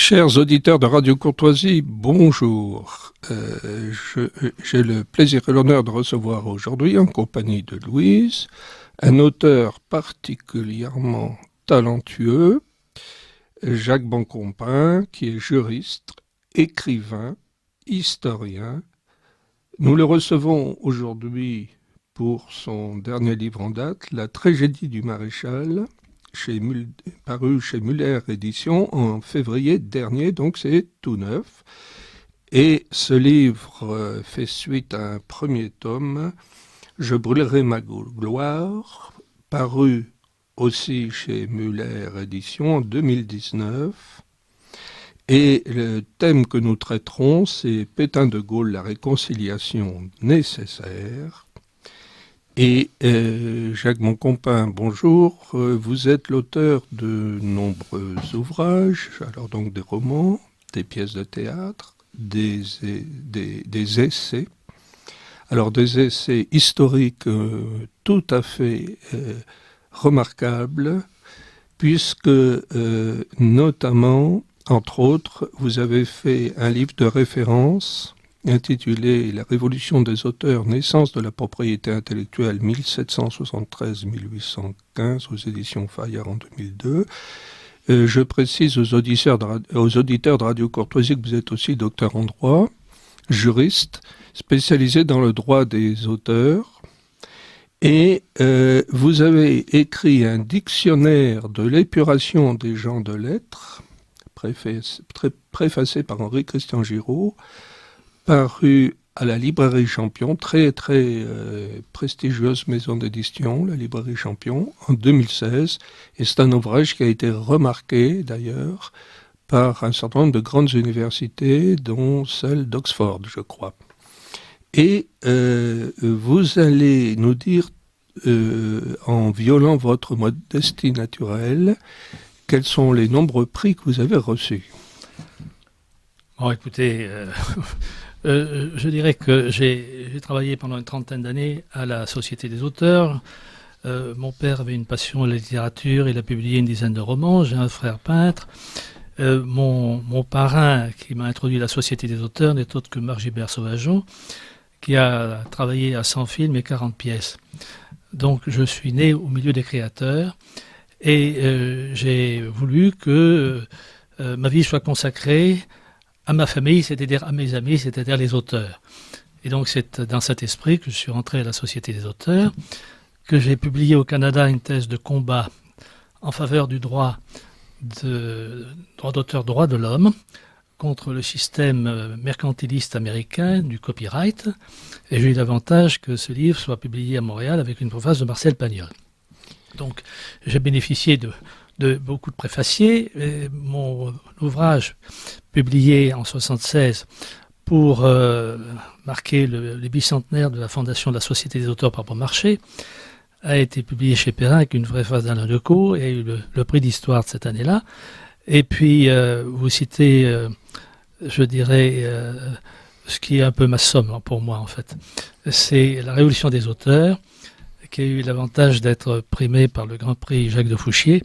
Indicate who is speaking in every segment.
Speaker 1: Chers auditeurs de Radio Courtoisie, bonjour. J'ai le plaisir et l'honneur de recevoir aujourd'hui, en compagnie de Louise, un auteur particulièrement talentueux, Jacques Boncompin, qui est juriste, écrivain, historien. Nous le recevons aujourd'hui pour son dernier livre en date, La tragédie du maréchal, paru chez Muller Éditions en février dernier, donc c'est tout neuf. Et ce livre fait suite à un premier tome, Je brûlerai ma gloire, paru aussi chez Muller Éditions en 2019. Et le thème que nous traiterons, c'est Pétain de Gaulle, la réconciliation nécessaire. Et Jacques Boncompin, bonjour. Vous êtes l'auteur de nombreux ouvrages, alors donc des romans, des pièces de théâtre, des essais. Alors des essais historiques tout à fait remarquables, puisque notamment, entre autres, vous avez fait un livre de référence intitulé « La révolution des auteurs, naissance de la propriété intellectuelle 1773-1815 » aux éditions Fayard en 2002. Je précise aux auditeurs de Radio Courtoisie que vous êtes aussi docteur en droit, juriste, spécialisé dans le droit des auteurs. Et vous avez écrit un dictionnaire de l'épuration des gens de lettres, préfacé par Henri-Christian Giraud, paru à la Librairie Champion, très prestigieuse maison d'édition, la Librairie Champion, en 2016. Et c'est un ouvrage qui a été remarqué, d'ailleurs, par un certain nombre de grandes universités, dont celle d'Oxford, je crois. Et vous allez nous dire, en violant votre modestie naturelle, quels sont les nombreux prix que vous avez reçus.
Speaker 2: Bon, écoutez, je dirais que j'ai travaillé pendant une trentaine d'années à la Société des auteurs. Mon père avait une passion de la littérature, il a publié une dizaine de romans. J'ai un frère peintre. Mon parrain qui m'a introduit à la Société des auteurs n'est autre que Marc Gilbert Sauvageon, qui a travaillé à 100 films et 40 pièces. Donc je suis né au milieu des créateurs et j'ai voulu que ma vie soit consacrée à ma famille, c'est-à-dire à mes amis, c'est-à-dire les auteurs. Et donc c'est dans cet esprit que je suis rentré à la Société des auteurs, que j'ai publié au Canada une thèse de combat en faveur du droit d'auteur, droit de l'homme, contre le système mercantiliste américain du copyright. Et j'ai eu l'avantage que ce livre soit publié à Montréal avec une préface de Marcel Pagnol. Donc j'ai bénéficié de beaucoup de préfaciers. Et mon ouvrage, publié en 1976 pour marquer le bicentenaire de la fondation de la Société des auteurs par bon marché, a été publié chez Perrin avec une préface d'Alain Decaux et a eu le prix d'histoire de cette année-là. Et puis, vous citez, je dirais, ce qui est un peu ma somme pour moi, en fait. C'est la Révolution des auteurs, qui a eu l'avantage d'être primée par le Grand Prix Jacques de Fouchier,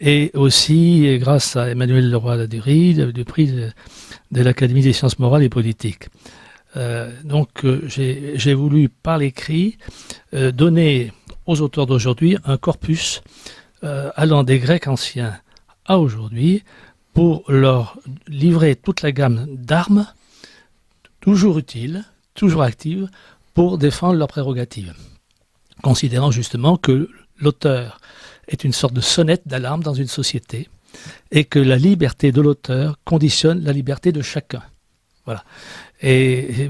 Speaker 2: et aussi grâce à Emmanuel Leroy-Ladurie, du prix de l'Académie des sciences morales et politiques. Donc j'ai voulu, par l'écrit, donner aux auteurs d'aujourd'hui un corpus allant des Grecs anciens à aujourd'hui, pour leur livrer toute la gamme d'armes, toujours utiles, toujours actives, pour défendre leurs prérogatives. Considérant justement que l'auteur est une sorte de sonnette d'alarme dans une société et que la liberté de l'auteur conditionne la liberté de chacun. Voilà. Et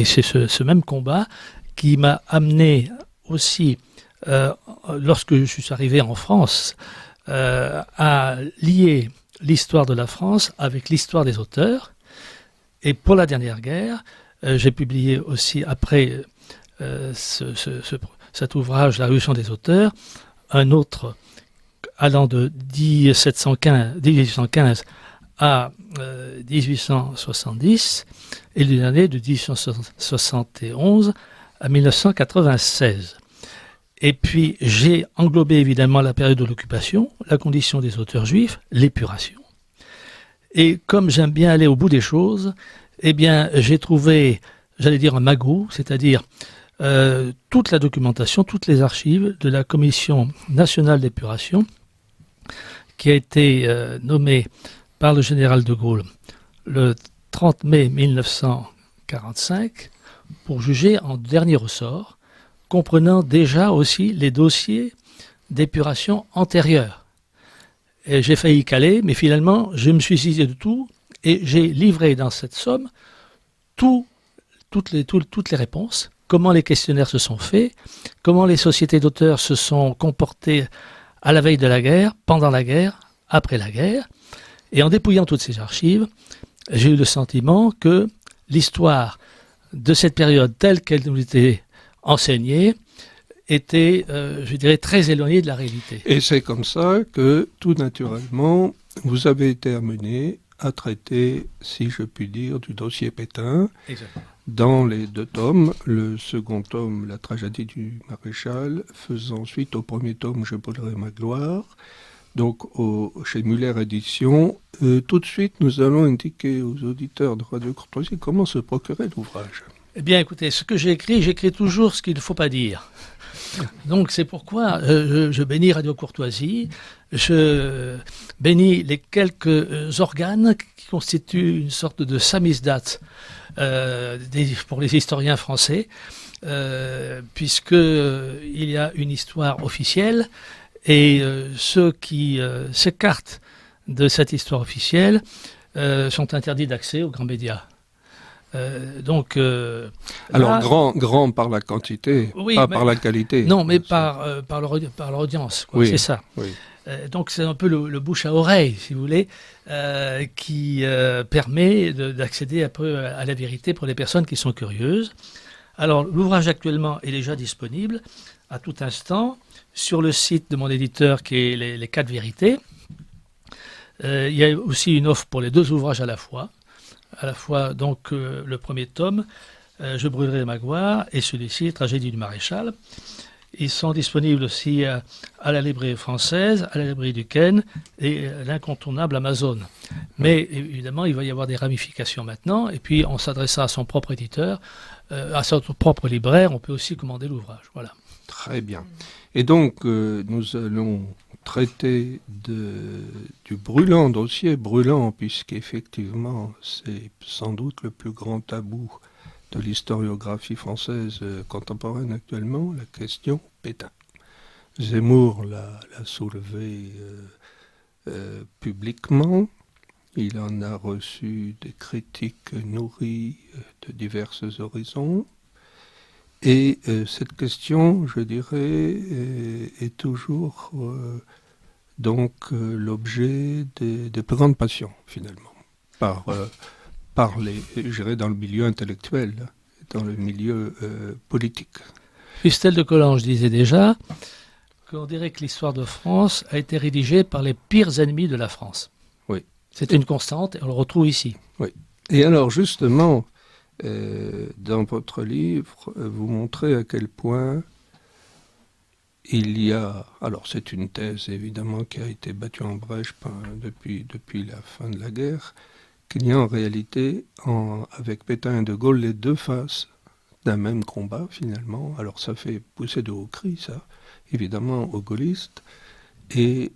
Speaker 2: c'est ce même combat qui m'a amené aussi, lorsque je suis arrivé en France, à lier l'histoire de la France avec l'histoire des auteurs. Et pour la dernière guerre, j'ai publié aussi, après cet ouvrage, La Révolution des auteurs, un autre allant de 1815 à 1870, et le dernier de 1871 à 1996. Et puis j'ai englobé évidemment la période de l'occupation, la condition des auteurs juifs, l'épuration. Et comme j'aime bien aller au bout des choses, eh bien, j'ai trouvé, j'allais dire un magot, c'est-à-dire toute la documentation, toutes les archives de la Commission nationale d'épuration qui a été nommée par le général de Gaulle le 30 mai 1945 pour juger en dernier ressort, comprenant déjà aussi les dossiers d'épuration antérieurs. Et j'ai failli caler, mais finalement, je me suis saisi de tout et j'ai livré dans cette somme toutes les réponses, comment les questionnaires se sont faits, comment les sociétés d'auteurs se sont comportées à la veille de la guerre, pendant la guerre, après la guerre. Et en dépouillant toutes ces archives, j'ai eu le sentiment que l'histoire de cette période telle qu'elle nous était enseignée était, je dirais, très éloignée de la réalité.
Speaker 1: Et c'est comme ça que, tout naturellement, vous avez été amené à traiter, si je puis dire, du dossier Pétain.
Speaker 2: Exactement.
Speaker 1: Dans les 2 tomes, le second tome, La tragédie du maréchal, faisant suite au premier tome, Je brûlerai ma gloire, donc chez Muller Éditions. Tout de suite, nous allons indiquer aux auditeurs de Radio Courtoisie comment se procurer l'ouvrage.
Speaker 2: Eh bien, écoutez, ce que j'écris toujours ce qu'il ne faut pas dire. Donc, c'est pourquoi je bénis Radio Courtoisie, je bénis les quelques organes qui constituent une sorte de samizdat pour les historiens français, puisqu'il y a une histoire officielle et ceux qui s'écartent de cette histoire officielle sont interdits d'accès aux grands médias.
Speaker 1: Alors,
Speaker 2: là,
Speaker 1: grand par la quantité,
Speaker 2: oui,
Speaker 1: pas par la qualité.
Speaker 2: Non, mais par leur audience, quoi,
Speaker 1: oui,
Speaker 2: c'est ça.
Speaker 1: Oui.
Speaker 2: Donc c'est un peu le bouche à oreille, si vous voulez, qui permet d'accéder un peu à la vérité pour les personnes qui sont curieuses. Alors l'ouvrage actuellement est déjà disponible à tout instant sur le site de mon éditeur qui est les 4 vérités. Il y a aussi une offre pour les 2 ouvrages à la fois donc le premier tome, Je brûlerai ma gloire, et celui-ci, Tragédie du maréchal. Ils sont disponibles aussi à la librairie française, à la librairie du Ken et l'incontournable Amazon. Mais évidemment, il va y avoir des ramifications maintenant, et puis on s'adressera à son propre éditeur, à son propre libraire, on peut aussi commander l'ouvrage. Voilà.
Speaker 1: Très bien. Et donc, nous allons traiter du brûlant dossier, brûlant puisqu'effectivement c'est sans doute le plus grand tabou de l'historiographie française contemporaine actuellement, la question Pétain. Zemmour l'a soulevé publiquement, il en a reçu des critiques nourries de divers horizons, et cette question, je dirais, est toujours l'objet des plus grandes passions, finalement, par les, je dirais, dans le milieu intellectuel, dans le milieu politique.
Speaker 2: Fustel de Collange disait déjà qu'on dirait que l'histoire de France a été rédigée par les pires ennemis de la France.
Speaker 1: Oui.
Speaker 2: C'est une constante et on le retrouve ici.
Speaker 1: Oui. Et alors, justement, dans votre livre, vous montrez à quel point il y a... Alors, c'est une thèse, évidemment, qui a été battue en brèche depuis la fin de la guerre, qu'il y a en réalité, avec Pétain et de Gaulle, les 2 faces d'un même combat, finalement. Alors, ça fait pousser de hauts cris, ça, évidemment, aux gaullistes. Mais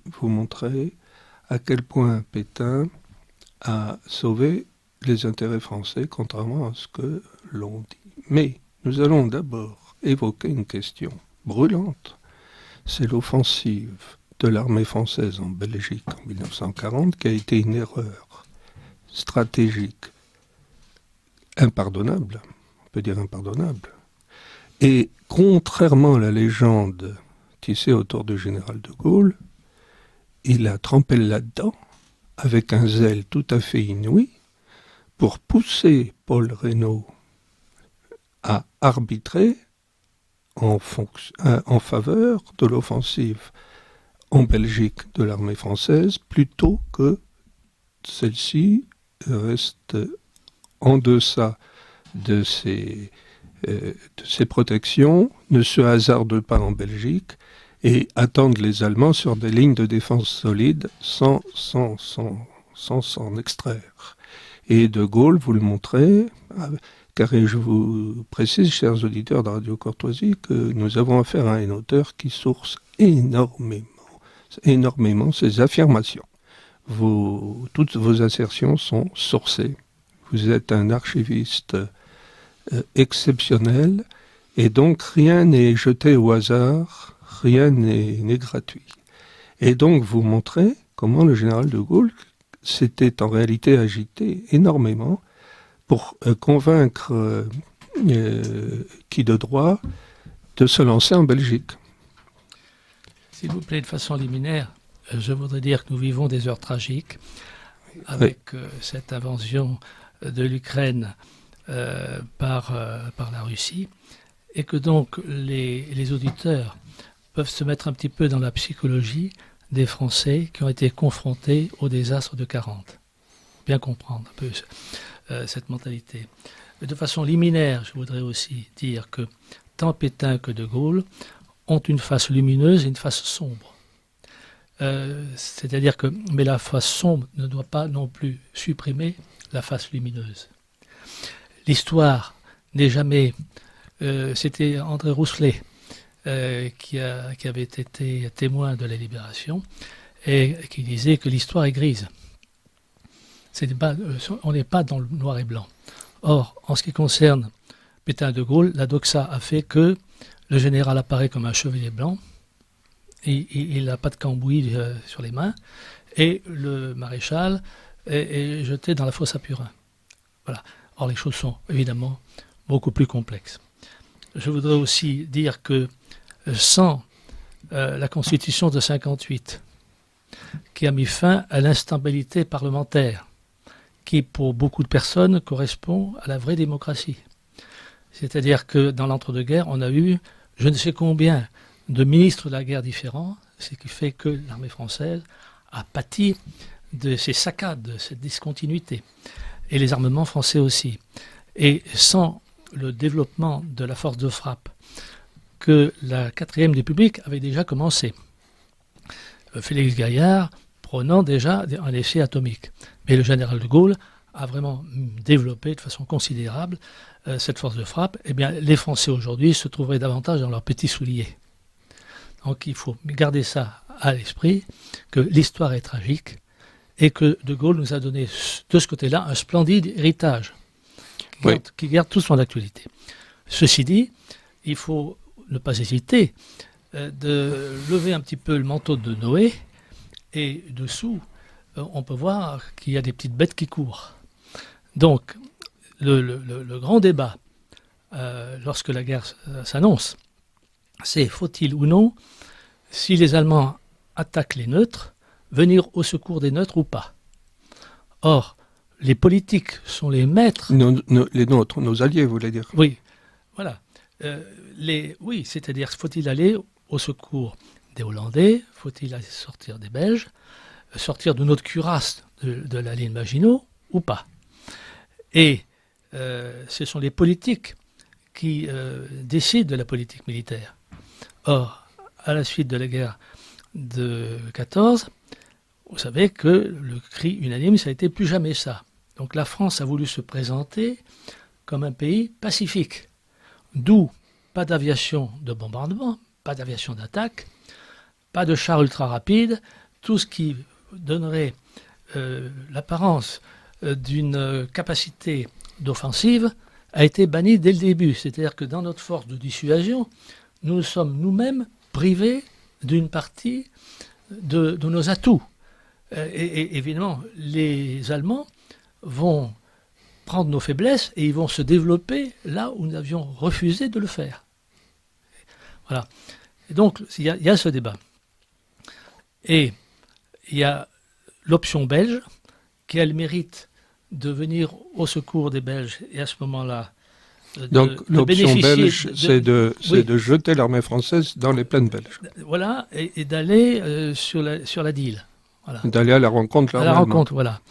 Speaker 1: vous montrez à quel point Pétain a sauvé les intérêts français, contrairement à ce que l'on dit. Mais nous allons d'abord évoquer une question brûlante. C'est l'offensive de l'armée française en Belgique en 1940 qui a été une erreur stratégique impardonnable, on peut dire impardonnable. Et contrairement à la légende tissée autour du général de Gaulle, il a trempé là-dedans avec un zèle tout à fait inouï pour pousser Paul Reynaud à arbitrer en faveur de l'offensive en Belgique de l'armée française, plutôt que celle-ci reste en deçà de ses protections, ne se hasarde pas en Belgique et attendre les Allemands sur des lignes de défense solides sans s'en extraire. Et De Gaulle, vous le montrez, car je vous précise, chers auditeurs de Radio Courtoisie, que nous avons affaire à un auteur qui source énormément ses affirmations. Toutes vos assertions sont sourcées. Vous êtes un archiviste exceptionnel, et donc rien n'est jeté au hasard, rien n'est gratuit. Et donc vous montrez comment le général de Gaulle s'était en réalité agité énormément pour convaincre qui de droit de se lancer en Belgique.
Speaker 2: S'il vous plaît, de façon liminaire, je voudrais dire que nous vivons des heures tragiques avec cette invasion de l'Ukraine par la Russie, et que donc les auditeurs peuvent se mettre un petit peu dans la psychologie des Français qui ont été confrontés au désastre de 40. Bien comprendre un peu cette mentalité. Mais de façon liminaire, je voudrais aussi dire que tant Pétain que De Gaulle ont une face lumineuse et une face sombre. C'est-à-dire que, mais la face sombre ne doit pas non plus supprimer la face lumineuse. L'histoire n'est jamais... c'était André Rousselet qui avait été témoin de la Libération et qui disait que l'histoire est grise. On n'est pas dans le noir et blanc. Or, en ce qui concerne Pétain de Gaulle, la doxa a fait que le général apparaît comme un chevalier blanc, il n'a pas de cambouis sur les mains, et le maréchal est jeté dans la fosse à Purin. Voilà. Or, les choses sont évidemment beaucoup plus complexes. Je voudrais aussi dire que sans la Constitution de 1958, qui a mis fin à l'instabilité parlementaire, qui pour beaucoup de personnes correspond à la vraie démocratie. C'est-à-dire que dans l'entre-deux-guerres, on a eu je ne sais combien de ministres de la guerre différents, ce qui fait que l'armée française a pâti de ces saccades, de cette discontinuité, et les armements français aussi. Et sans le développement de la force de frappe que la 4e République avait déjà commencé. Félix Gaillard prenant déjà un essai atomique. Mais le général de Gaulle a vraiment développé de façon considérable cette force de frappe. Eh bien, les Français aujourd'hui se trouveraient davantage dans leurs petits souliers. Donc il faut garder ça à l'esprit, que l'histoire est tragique et que de Gaulle nous a donné de ce côté-là un splendide héritage qui garde tout son actualité. Ceci dit, il faut ne pas hésiter de lever un petit peu le manteau de Noé, et dessous, on peut voir qu'il y a des petites bêtes qui courent. Donc, le grand débat, lorsque la guerre s'annonce, c'est faut-il ou non, si les Allemands attaquent les neutres, venir au secours des neutres ou pas. Or, les politiques sont les maîtres...
Speaker 1: les nôtres, nos alliés, vous voulez dire.
Speaker 2: Oui, voilà. Oui, c'est-à-dire, faut-il aller au secours des Hollandais, faut-il aller sortir des Belges, sortir de notre cuirasse de la ligne Maginot ou pas. Et ce sont les politiques qui décident de la politique militaire. Or, à la suite de la guerre de 14, vous savez que le cri unanime, ça a été plus jamais ça. Donc la France a voulu se présenter comme un pays pacifique. D'où pas d'aviation de bombardement, pas d'aviation d'attaque, pas de chars ultra rapides, tout ce qui donnerait l'apparence d'une capacité d'offensive a été banni dès le début. C'est-à-dire que dans notre force de dissuasion, nous sommes nous-mêmes privés d'une partie de nos atouts. Et évidemment, les Allemands vont prendre nos faiblesses et ils vont se développer là où nous avions refusé de le faire. Voilà. Et donc, il y a ce débat. Et il y a l'option belge qui a le mérite de venir au secours des Belges et à ce moment-là
Speaker 1: donc l'option belge, c'est de jeter l'armée française dans les plaines belges.
Speaker 2: Voilà, et d'aller sur la Dyle. Voilà.
Speaker 1: D'aller à la rencontre.
Speaker 2: À la rencontre, voilà.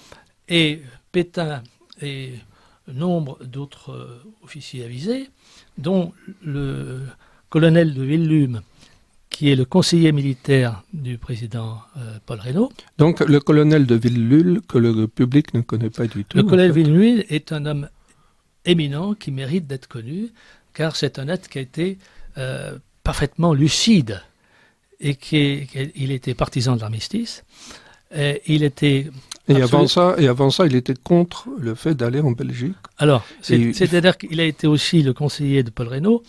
Speaker 2: Et Pétain et nombre d'autres officiers avisés, dont le colonel de Villum, qui est le conseiller militaire du président Paul Reynaud.
Speaker 1: Donc le colonel de Villululle, que le public ne connaît pas du tout.
Speaker 2: Le colonel Villululle est un homme éminent qui mérite d'être connu, car c'est un être qui a été parfaitement lucide et il était partisan de l'armistice. Il était
Speaker 1: et avant ça, il était contre le fait d'aller en Belgique.
Speaker 2: Alors, c'est-à-dire qu'il a été aussi le conseiller de Paul Reynaud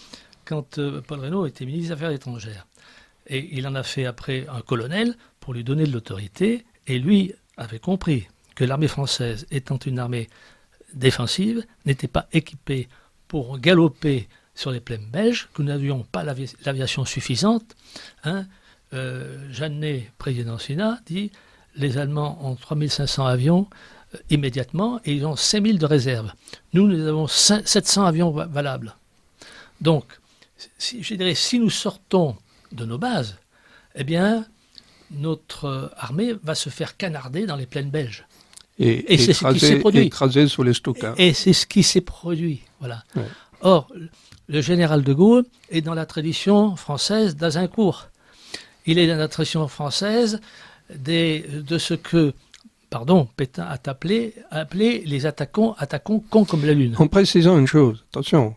Speaker 2: quand Paul Reynaud était ministre des Affaires étrangères. Et il en a fait après un colonel pour lui donner de l'autorité. Et lui avait compris que l'armée française, étant une armée défensive, n'était pas équipée pour galoper sur les plaines belges, que nous n'avions pas l'aviation suffisante. Jeannet, président du Sénat, dit « Les Allemands ont 3500 avions immédiatement et ils ont 5000 de réserve. Nous avons 700 avions valables. » Donc, je dirais, si nous sortons de nos bases, eh bien, notre armée va se faire canarder dans les plaines belges.
Speaker 1: Et c'est ce qui s'est produit. Écrasé sur les stockards.
Speaker 2: Et c'est ce qui s'est produit. Voilà.
Speaker 1: Ouais.
Speaker 2: Or, le général de Gaulle est dans la tradition française d'Azincourt. Il est dans la tradition française de ce que, Pétain a appelé les attaquants cons comme la lune.
Speaker 1: En précisant une chose, attention,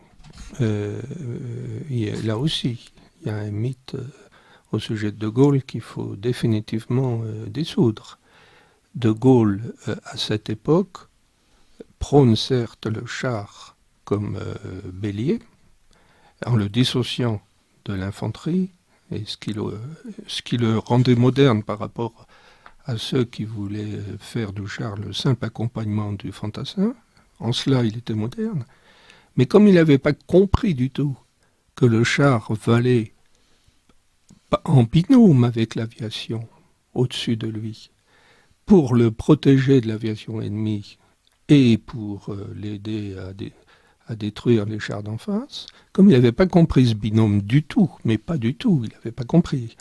Speaker 1: là aussi, il y a un mythe au sujet de De Gaulle qu'il faut définitivement dissoudre. De Gaulle, à cette époque, prône certes le char comme bélier, en le dissociant de l'infanterie, et ce qui le rendait moderne par rapport à ceux qui voulaient faire du char le simple accompagnement du fantassin. En cela, il était moderne. Mais comme il n'avait pas compris du tout que le char valait en binôme avec l'aviation au-dessus de lui, pour le protéger de l'aviation ennemie et pour l'aider à détruire les chars d'en face, comme il n'avait pas compris ce binôme du tout, mais pas du tout, il n'avait pas compris.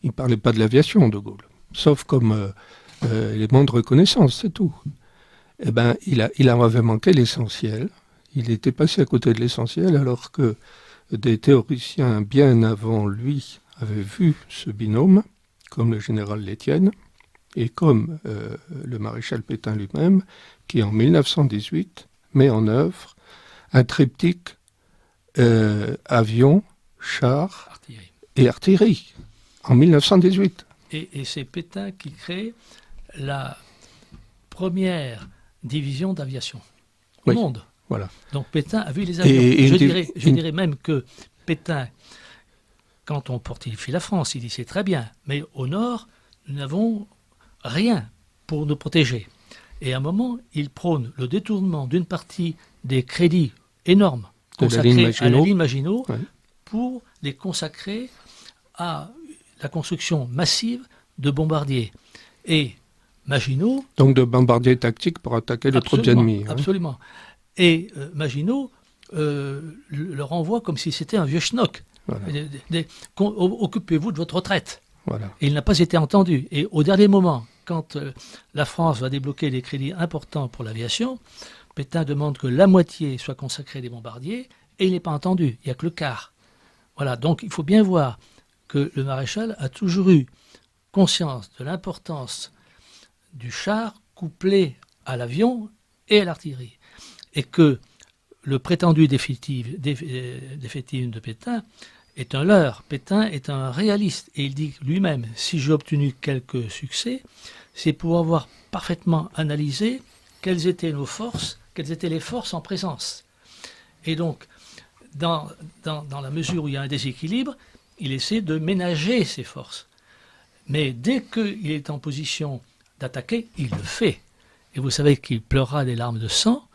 Speaker 1: Il ne parlait pas de l'aviation, De Gaulle, sauf comme élément de reconnaissance, c'est tout. Eh bien, il en avait manqué l'essentiel. Il était passé à côté de l'essentiel, alors que des théoriciens bien avant lui avaient vu ce binôme, comme le général Lestienne, et comme le maréchal Pétain lui-même, qui en 1918 met en œuvre un triptyque avion, char et artillerie, en 1918.
Speaker 2: Et c'est Pétain qui crée la première division d'aviation au monde.
Speaker 1: Voilà.
Speaker 2: Donc Pétain a vu les avions. Je dirais même que Pétain, quand on fortifie la France, il dit c'est très bien, mais au nord, nous n'avons rien pour nous protéger. Et à un moment, il prône le détournement d'une partie des crédits énormes consacrés à la ligne Maginot pour les consacrer à la construction massive de bombardiers. Et Maginot... Donc
Speaker 1: de bombardiers tactiques pour attaquer les troupes ennemies.
Speaker 2: Absolument. Et Maginot le renvoie comme si c'était un vieux schnock. Voilà. Occupez-vous de votre retraite.
Speaker 1: Voilà.
Speaker 2: Et il n'a pas été entendu. Et au dernier moment, quand la France va débloquer des crédits importants pour l'aviation, Pétain demande que la moitié soit consacrée des bombardiers, et il n'est pas entendu. Il n'y a que le quart. Voilà, donc il faut bien voir que le maréchal a toujours eu conscience de l'importance du char couplé à l'avion et à l'artillerie. Et que le prétendu défaitisme de Pétain est un leurre. Pétain est un réaliste. Et il dit lui-même, si j'ai obtenu quelques succès, c'est pour avoir parfaitement analysé quelles étaient nos forces, quelles étaient les forces en présence. Et donc, dans la mesure où il y a un déséquilibre, il essaie de ménager ses forces. Mais dès qu'il est en position d'attaquer, il le fait. Et vous savez qu'il pleura des larmes de sang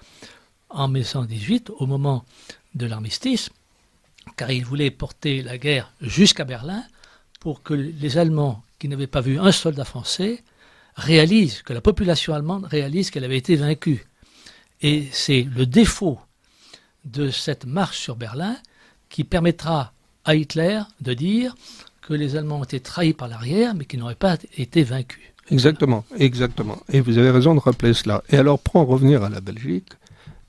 Speaker 2: en 1918, au moment de l'armistice, car il voulait porter la guerre jusqu'à Berlin pour que les Allemands, qui n'avaient pas vu un soldat français, réalisent, que la population allemande réalise qu'elle avait été vaincue. Et c'est le défaut de cette marche sur Berlin qui permettra à Hitler de dire que les Allemands ont été trahis par l'arrière, mais qu'ils n'auraient pas été vaincus.
Speaker 1: Exactement, exactement. Et vous avez raison de rappeler cela. Et alors, pour en revenir à la Belgique,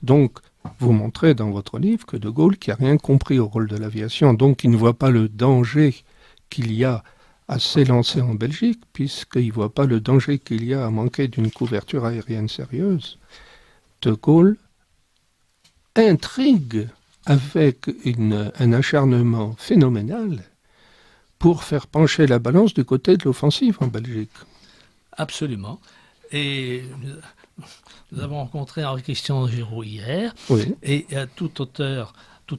Speaker 1: donc, vous montrez dans votre livre que De Gaulle, qui n'a rien compris au rôle de l'aviation, donc qui ne voit pas le danger qu'il y a à s'élancer en Belgique, puisqu'il ne voit pas le danger qu'il y a à manquer d'une couverture aérienne sérieuse, De Gaulle intrigue avec un acharnement phénoménal pour faire pencher la balance du côté de l'offensive en Belgique.
Speaker 2: Absolument. Et nous avons rencontré Henri-Christian Giraud hier,
Speaker 1: Oui.
Speaker 2: et à tout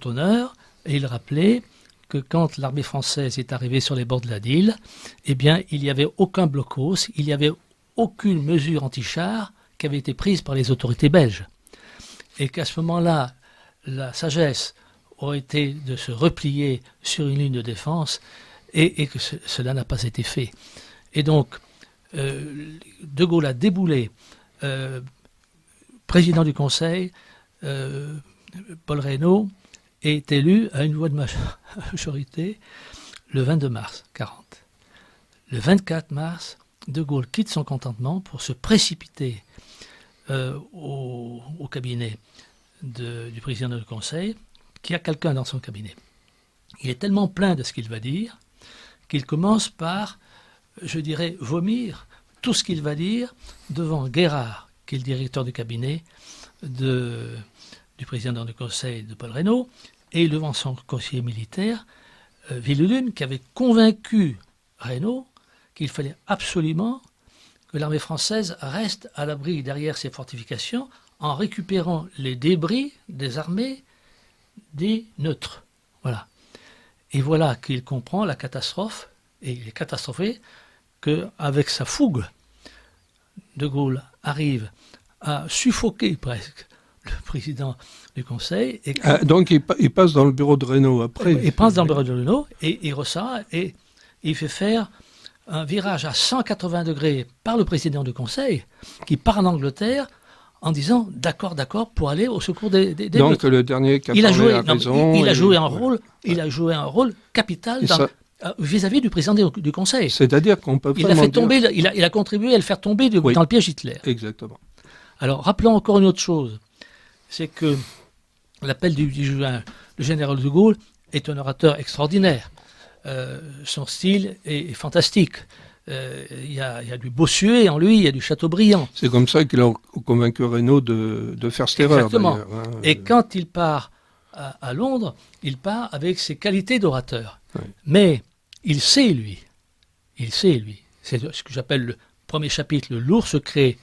Speaker 2: honneur, et il rappelait que quand l'armée française est arrivée sur les bords de la Dyle, eh bien, il n'y avait aucun blocos, il n'y avait aucune mesure anti-char qui avait été prise par les autorités belges. Et qu'à ce moment-là, la sagesse aurait été de se replier sur une ligne de défense et que cela n'a pas été fait. Et donc, De Gaulle a déboulé, président du Conseil, Paul Reynaud est élu à une voix de majorité le 22 mars 1940. Le 24 mars, De Gaulle quitte son contentement pour se précipiter au cabinet du président du Conseil, qui a quelqu'un dans son cabinet. Il est tellement plein de ce qu'il va dire qu'il commence par, je dirais, vomir tout ce qu'il va dire devant Guérard, qui est le directeur du cabinet du président du Conseil de Paul Reynaud, et devant son conseiller militaire, Villelune, qui avait convaincu Reynaud qu'il fallait absolument que l'armée française reste à l'abri derrière ses fortifications en récupérant les débris des armées des neutres. Voilà. Et voilà qu'il comprend la catastrophe, et il est catastrophé qu'avec sa fougue, De Gaulle arrive à suffoquer presque le président du Conseil. Et
Speaker 1: Donc il passe dans le bureau de Reynaud après.
Speaker 2: Il passe dans le bureau de Reynaud et il ressort et il fait faire un virage à 180 degrés par le président du Conseil qui part en Angleterre en disant d'accord pour aller au secours des
Speaker 1: Donc neutres. Le dernier qui a parlé a raison.
Speaker 2: Il a joué un rôle capital vis-à-vis du président du Conseil.
Speaker 1: C'est-à-dire qu'on peut vraiment
Speaker 2: il a contribué à le faire tomber dans le piège Hitler.
Speaker 1: Exactement.
Speaker 2: Alors rappelons encore une autre chose, c'est que l'appel du 10 juin, le général de Gaulle est un orateur extraordinaire. Son style est fantastique. Il y a du Bossuet en lui, il y a du Chateaubriand.
Speaker 1: C'est comme ça qu'il a convaincu Reynaud de faire cette erreur.
Speaker 2: Exactement. Et quand il part à Londres, il part avec ses qualités d'orateur. Oui. Mais il sait, lui, c'est ce que j'appelle le premier chapitre, le lourd secret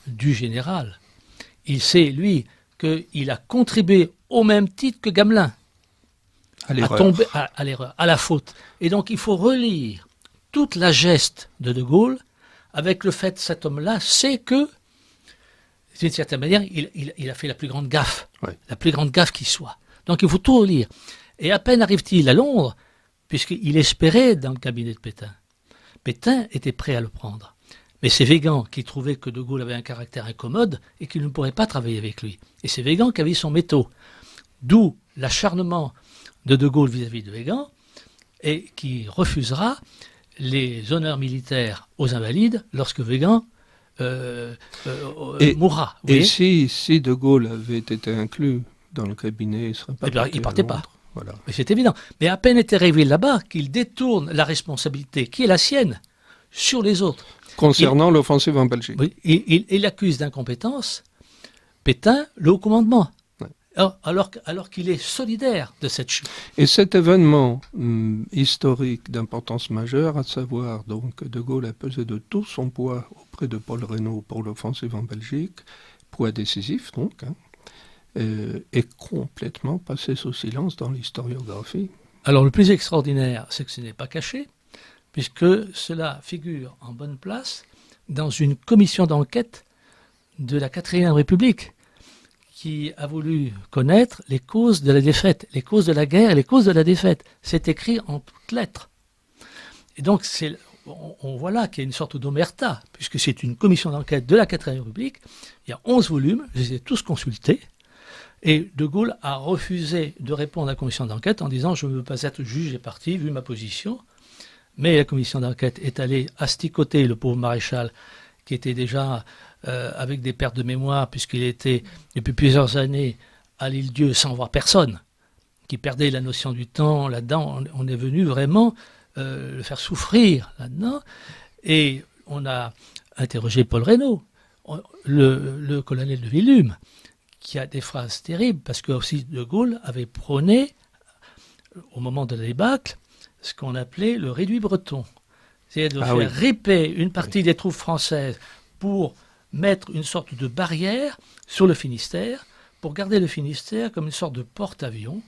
Speaker 2: du général. Il sait, lui, qu'il a contribué au même titre que Gamelin à tomber à l'erreur, à la faute. Et donc il faut relire toute la geste de Gaulle avec le fait que cet homme-là sait que, d'une certaine manière, il a fait la plus grande gaffe, la plus grande gaffe qui soit. Donc il faut tout relire. Et à peine arrive-t-il à Londres, puisqu'il espérait dans le cabinet de Pétain. Pétain était prêt à le prendre. Mais c'est Weygand qui trouvait que De Gaulle avait un caractère incommode et qu'il ne pourrait pas travailler avec lui. Et c'est Weygand qui avait son métaux. D'où l'acharnement de Gaulle vis-à-vis de Weygand et qui refusera les honneurs militaires aux invalides lorsque Weygand mourra.
Speaker 1: Et si De Gaulle avait été inclus dans le cabinet, il ne serait pas
Speaker 2: il ne partait pas.
Speaker 1: Voilà.
Speaker 2: Mais c'est évident. Mais à peine était arrivé là-bas qu'il détourne la responsabilité qui est la sienne sur les autres.
Speaker 1: Concernant l'offensive en Belgique.
Speaker 2: Oui, il accuse d'incompétence Pétain, le haut commandement. Ouais. Alors qu'il est solidaire de cette chute.
Speaker 1: Et cet événement historique d'importance majeure, à savoir donc De Gaulle a pesé de tout son poids auprès de Paul Reynaud pour l'offensive en Belgique, poids décisif donc, est complètement passé sous silence dans l'historiographie.
Speaker 2: Alors le plus extraordinaire, c'est que ce n'est pas caché, puisque cela figure en bonne place dans une commission d'enquête de la 4e République qui a voulu connaître les causes de la défaite, les causes de la guerre et les causes de la défaite. C'est écrit en toutes lettres. Et donc on voit là qu'il y a une sorte d'omerta, puisque c'est une commission d'enquête de la 4e République. Il y a 11 volumes, je les ai tous consultés. Et De Gaulle a refusé de répondre à la commission d'enquête en disant « je ne veux pas être juge et parti, vu ma position ». Mais la commission d'enquête est allée asticoter le pauvre maréchal qui était déjà avec des pertes de mémoire puisqu'il était depuis plusieurs années à l'Île-Dieu sans voir personne, qui perdait la notion du temps. Là-dedans, on est venu vraiment le faire souffrir là-dedans. Et on a interrogé Paul Reynaud, le colonel de Villum, qui a des phrases terribles, parce que aussi De Gaulle avait prôné, au moment de la débâcle, ce qu'on appelait le réduit breton. C'est-à-dire de faire riper une partie des troupes françaises pour mettre une sorte de barrière sur le Finistère, pour garder le Finistère comme une sorte de porte-avions,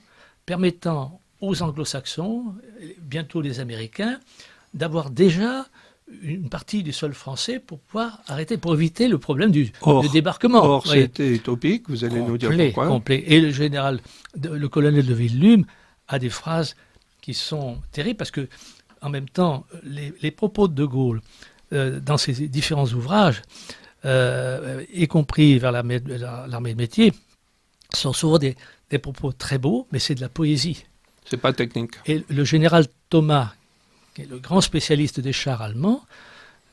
Speaker 2: permettant aux anglo-saxons, bientôt les Américains, d'avoir déjà une partie du sol français pour pouvoir arrêter, pour éviter le problème du débarquement.
Speaker 1: Or, c'était utopique, vous allez nous dire pourquoi.
Speaker 2: Complet. Et le colonel de Villum a des phrases qui sont terribles, parce que, en même temps, les propos de De Gaulle, dans ses différents ouvrages, y compris vers l'armée de métier, sont souvent des propos très beaux, mais c'est de la poésie.
Speaker 1: C'est pas technique.
Speaker 2: Et le général Thomas, qui est le grand spécialiste des chars allemands,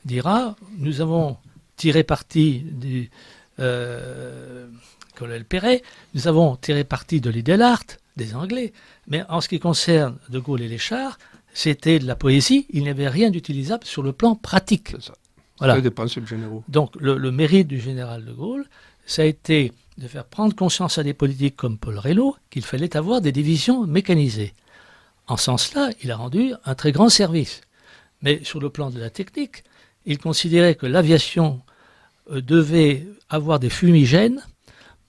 Speaker 2: dira « Nous avons tiré parti du colonel Perret, nous avons tiré parti de l'Idelart, des Anglais, mais en ce qui concerne De Gaulle et les chars, c'était de la poésie, il n'y avait rien d'utilisable sur le plan pratique. »
Speaker 1: C'est ça.
Speaker 2: Voilà.
Speaker 1: C'est des principes généraux.
Speaker 2: Donc le mérite du général De Gaulle, ça a été de faire prendre conscience à des politiques comme Paul Reynaud qu'il fallait avoir des divisions mécanisées. En ce sens-là, il a rendu un très grand service. Mais sur le plan de la technique, il considérait que l'aviation devait avoir des fumigènes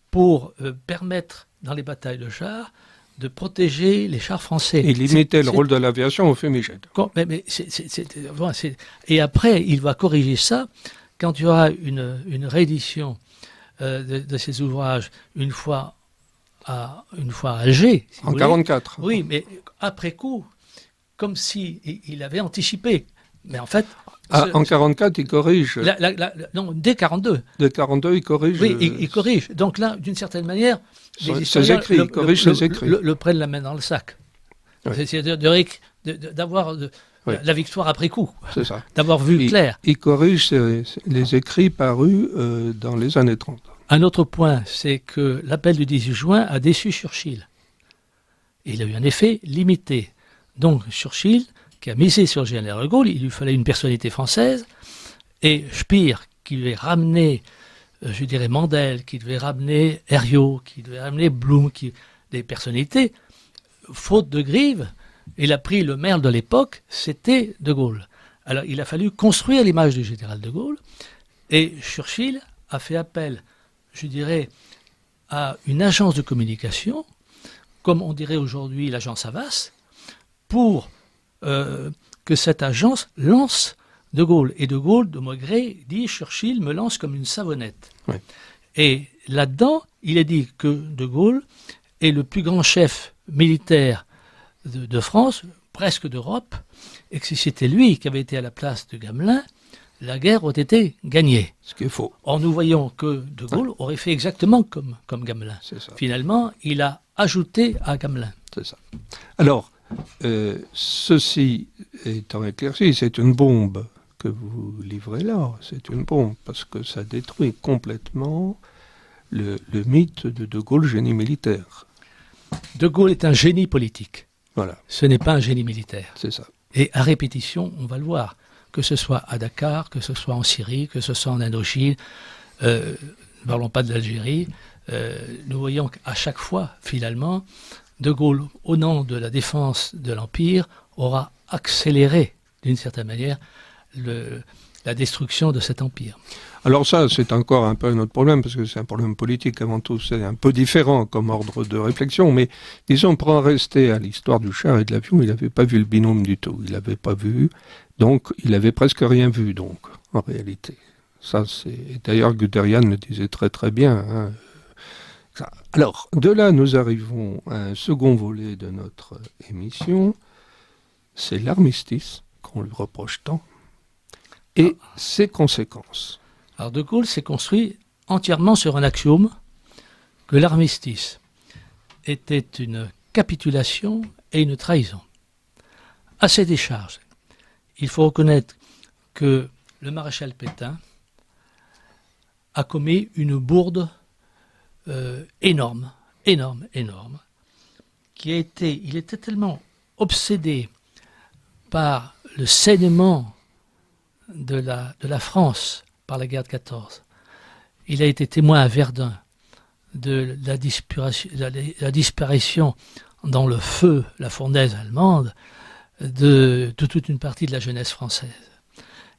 Speaker 2: pour permettre, dans les batailles de chars, de protéger les chars français.
Speaker 1: Il limitait le rôle de l'aviation au fumigène.
Speaker 2: Et après, il va corriger ça quand il y aura une réédition de ses ouvrages une fois à Alger. Si
Speaker 1: en 1944.
Speaker 2: Oui, mais après coup, comme s'il avait anticipé. Mais en fait...
Speaker 1: en 1944, il corrige.
Speaker 2: Non, dès 1942.
Speaker 1: Dès 1942, il corrige.
Speaker 2: Oui, il corrige. Donc là, d'une certaine manière,
Speaker 1: ses écrits, il corrige ses écrits.
Speaker 2: Le prennent la main dans le sac. Oui. C'est-à-dire d'avoir la victoire après coup.
Speaker 1: C'est ça.
Speaker 2: D'avoir vu clair.
Speaker 1: Il corrige les écrits parus dans les années 30.
Speaker 2: Un autre point, c'est que l'appel du 18 juin a déçu Churchill. Il a eu un effet limité. Donc Churchill, qui a misé sur le général de Gaulle, il lui fallait une personnalité française, et Speer, qui devait ramener, je dirais Mandel, qui devait ramener Herriot, qui devait ramener Blum, des personnalités, faute de grive, il a pris le maire de l'époque, c'était De Gaulle. Alors il a fallu construire l'image du général de Gaulle, et Churchill a fait appel, je dirais, à une agence de communication, comme on dirait aujourd'hui l'agence Havas, pour que cette agence lance De Gaulle. Et De Gaulle, de Maugret, dit « Churchill me lance comme une savonnette
Speaker 1: oui. ».
Speaker 2: Et là-dedans, il a dit que De Gaulle est le plus grand chef militaire de France, presque d'Europe, et que si c'était lui qui avait été à la place de Gamelin, la guerre aurait été gagnée.
Speaker 1: Ce qui est faux.
Speaker 2: Or, nous voyons que De Gaulle aurait fait exactement comme Gamelin. Finalement, il a ajouté à Gamelin.
Speaker 1: C'est ça. Alors, ceci étant éclairci, c'est une bombe que vous livrez là. C'est une bombe parce que ça détruit complètement le mythe de De Gaulle, génie militaire.
Speaker 2: De Gaulle est un génie politique.
Speaker 1: Voilà.
Speaker 2: Ce n'est pas un génie militaire.
Speaker 1: C'est ça.
Speaker 2: Et à répétition, on va le voir. Que ce soit à Dakar, que ce soit en Syrie, que ce soit en Indochine, ne parlons pas de l'Algérie, nous voyons qu'à chaque fois, finalement, De Gaulle, au nom de la défense de l'Empire, aura accéléré, d'une certaine manière, la destruction de cet empire.
Speaker 1: Alors ça, c'est encore un peu un autre problème, parce que c'est un problème politique avant tout, c'est un peu différent comme ordre de réflexion, mais disons, pour en rester à l'histoire du char et de l'avion, il n'avait pas vu le binôme du tout, il n'avait pas vu, donc il avait presque rien vu, donc, en réalité. Ça, c'est... D'ailleurs, Guderian le disait très très bien, hein. Alors, de là, nous arrivons à un second volet de notre émission, c'est l'armistice, qu'on lui reproche tant, et ses conséquences.
Speaker 2: Alors De Gaulle s'est construit entièrement sur un axiome, que l'armistice était une capitulation et une trahison. À ses décharges, il faut reconnaître que le maréchal Pétain a commis une bourde énorme, il était tellement obsédé par le saignement de la France par la guerre de 14. Il a été témoin à Verdun de la disparition dans le feu, la fournaise allemande, de toute une partie de la jeunesse française.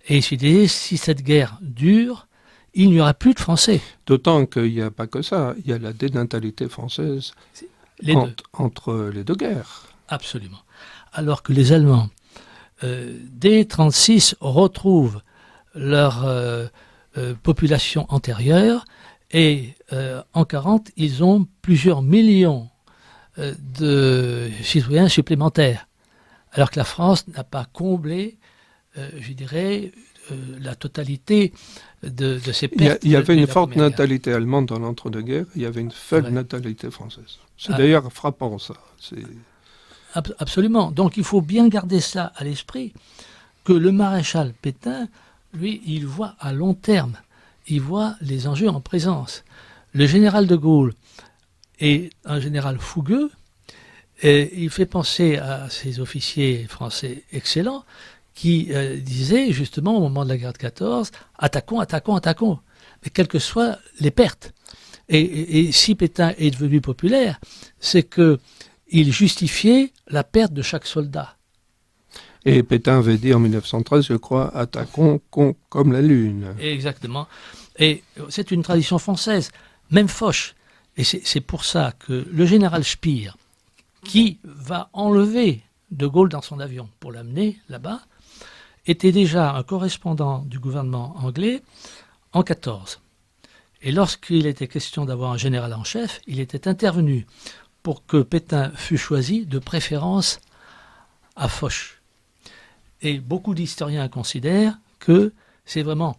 Speaker 2: Et il s'est dit, si cette guerre dure, il n'y aura plus de Français.
Speaker 1: D'autant qu'il n'y a pas que ça, il y a la dénatalité française entre les deux guerres.
Speaker 2: Absolument. Alors que les Allemands, dès 1936, retrouvent leur population antérieure et en 1940, ils ont plusieurs millions de citoyens supplémentaires. Alors que la France n'a pas comblé, je dirais, la totalité de ces pertes.
Speaker 1: Il y avait une forte natalité allemande dans l'entre-deux-guerres, il y avait une faible natalité française. C'est d'ailleurs frappant, ça.
Speaker 2: Absolument. Donc il faut bien garder ça à l'esprit, que le maréchal Pétain, lui, il voit à long terme, il voit les enjeux en présence. Le général de Gaulle est un général fougueux, et il fait penser à ces officiers français excellents qui disaient justement au moment de la guerre de 14, attaquons, attaquons, attaquons, mais quelles que soient les pertes. Et si Pétain est devenu populaire, c'est qu'il justifiait la perte de chaque soldat.
Speaker 1: Et Pétain avait dit en 1913, je crois, attaquons comme la Lune.
Speaker 2: Exactement. Et c'est une tradition française, même Foch. Et c'est pour ça que le général Speer, qui va enlever de Gaulle dans son avion pour l'amener là-bas, était déjà un correspondant du gouvernement anglais en 1914. Et lorsqu'il était question d'avoir un général en chef, il était intervenu pour que Pétain fût choisi de préférence à Foch. Et beaucoup d'historiens considèrent que c'est vraiment